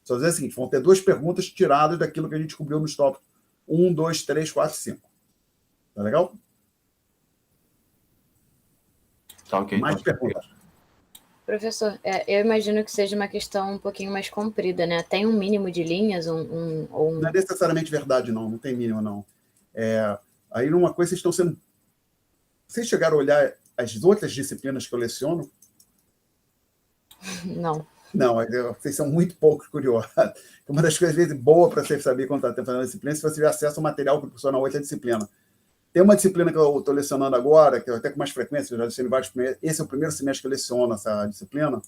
Só dizer o seguinte, vão ter 2 perguntas tiradas daquilo que a gente cobriu nos tópicos 1, 2, 3, 4, 5. Tá legal? Tá ok. Mais perguntas? Professor, eu imagino que seja uma questão um pouquinho mais comprida, né? Tem um mínimo de linhas? Não é necessariamente verdade, não tem mínimo, não. Aí, numa coisa, vocês estão sendo... Vocês chegaram a olhar as outras disciplinas que eu leciono? Não. Não, vocês são muito pouco curiosos. Uma das coisas, às vezes, boa para você saber quando está fazendo a disciplina, se você tiver acesso ao material que proporciona a outra disciplina. Tem uma disciplina que eu estou lecionando agora, que eu até com mais frequência, eu já lecionei vários primeiros. Esse é o primeiro semestre que eu leciono essa disciplina,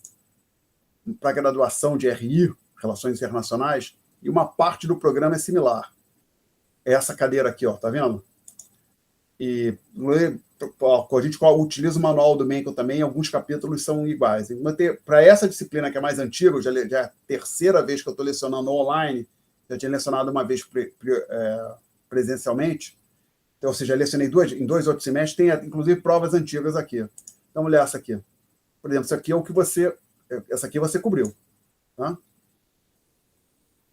para graduação de RI, Relações Internacionais, e uma parte do programa é similar. É essa cadeira aqui, tá vendo? E a gente utiliza o manual do Mencken também, alguns capítulos são iguais. Para essa disciplina que é mais antiga, já é a terceira vez que eu estou lecionando online, já tinha lecionado uma vez presencialmente, então, ou seja, lecionei em 2 outros semestres, tem inclusive provas antigas aqui. Então, vamos ler essa aqui. Por exemplo, isso aqui é o que essa aqui você cobriu. Tá?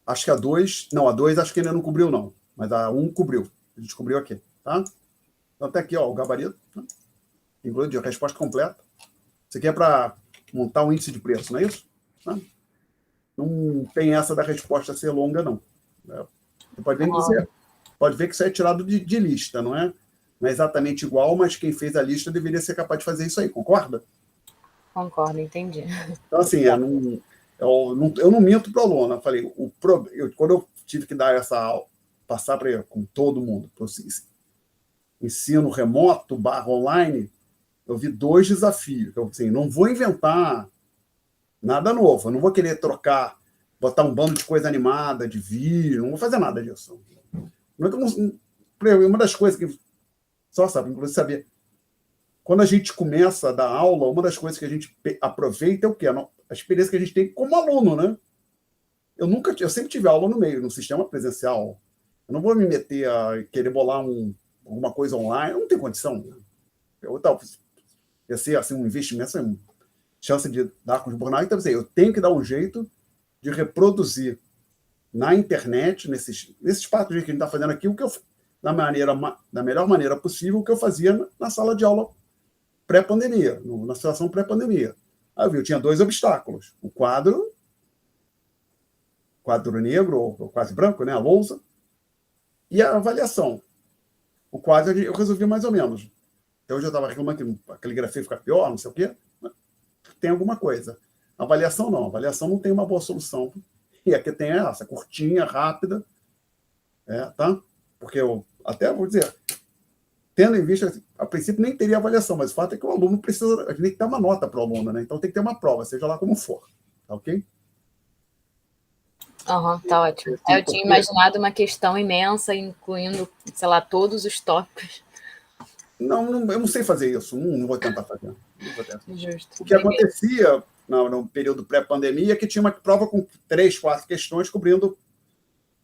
Acho que a 2 acho que ainda não cobriu, não. Mas a 1 cobriu. A gente cobriu aqui. Tá? Então, tá aqui, o gabarito. Tá? Incluído a resposta completa. Isso aqui é para montar um índice de preço, não é isso? Tá? Não tem essa da resposta ser longa, não. Você pode ver que isso é tirado de lista, não é? Não é exatamente igual, mas quem fez a lista deveria ser capaz de fazer isso aí, concorda? Concordo, entendi. Então, assim, eu não minto para o aluno. Eu falei, quando eu tive que dar essa aula, passar para com todo mundo, para ensino remoto / online, eu vi 2 desafios. Eu, assim, não vou inventar nada novo, eu não vou querer trocar, botar um bando de coisa animada, de vídeo, não vou fazer nada disso. Uma das coisas que só sabe, inclusive saber, quando a gente começa a dar aula, uma das coisas que a gente aproveita é o quê? A experiência que a gente tem como aluno, né? Eu sempre tive aula no meio, no sistema presencial. Eu não vou me meter a querer bolar alguma coisa online, não tem condição. Ia ser assim, um investimento, assim, chance de dar com os burnout. Então, assim, eu tenho que dar um jeito de reproduzir na internet, nesses 4 dias que a gente está fazendo aqui, o que eu, da melhor maneira possível, o que eu fazia na sala de aula pré-pandemia, na situação pré-pandemia. Aí eu tinha 2 obstáculos. O quadro negro, ou quase branco, né, a lousa, e a avaliação. O quadro eu resolvi mais ou menos. Então, hoje eu estava reclamando que a caligrafia fica pior, não sei o quê. Tem alguma coisa. A avaliação não. A avaliação não tem uma boa solução. E aqui tem essa, curtinha, rápida. Tá? Porque eu até vou dizer, tendo em vista, a princípio nem teria avaliação, mas o fato é que o aluno precisa, a gente tem que dar uma nota para o aluno, né? Então tem que ter uma prova, seja lá como for. Tá ok? Tá ótimo. Eu tinha imaginado uma questão imensa, incluindo, sei lá, todos os tópicos. Não, eu não sei fazer isso, não vou tentar fazer. Não vou tentar. Justo. O que acontecia no período pré-pandemia é que tinha uma prova com 3, 4 questões cobrindo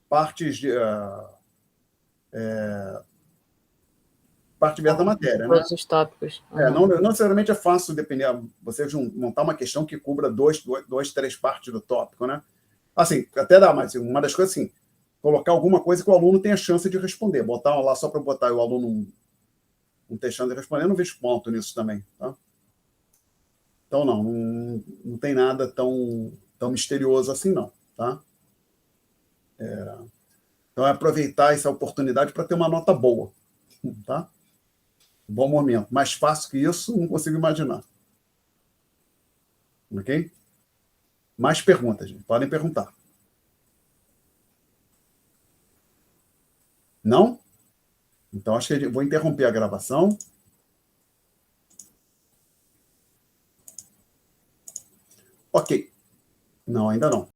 partes parte diversa da matéria, né? Todos os tópicos. Não necessariamente é fácil depender, você montar uma questão que cubra 2, 3 partes do tópico, né? Assim, até dá, mas uma das coisas assim, colocar alguma coisa que o aluno tenha chance de responder, botar lá só para botar o aluno não ter chance de responder, eu não vejo ponto nisso também, tá? Então não tem nada tão misterioso assim, não, tá? Então é aproveitar essa oportunidade para ter uma nota boa, tá? Bom momento. Mais fácil que isso, não consigo imaginar. Ok? Mais perguntas, gente. Podem perguntar. Não? Então, acho que eu vou interromper a gravação. Ok. Não, ainda não.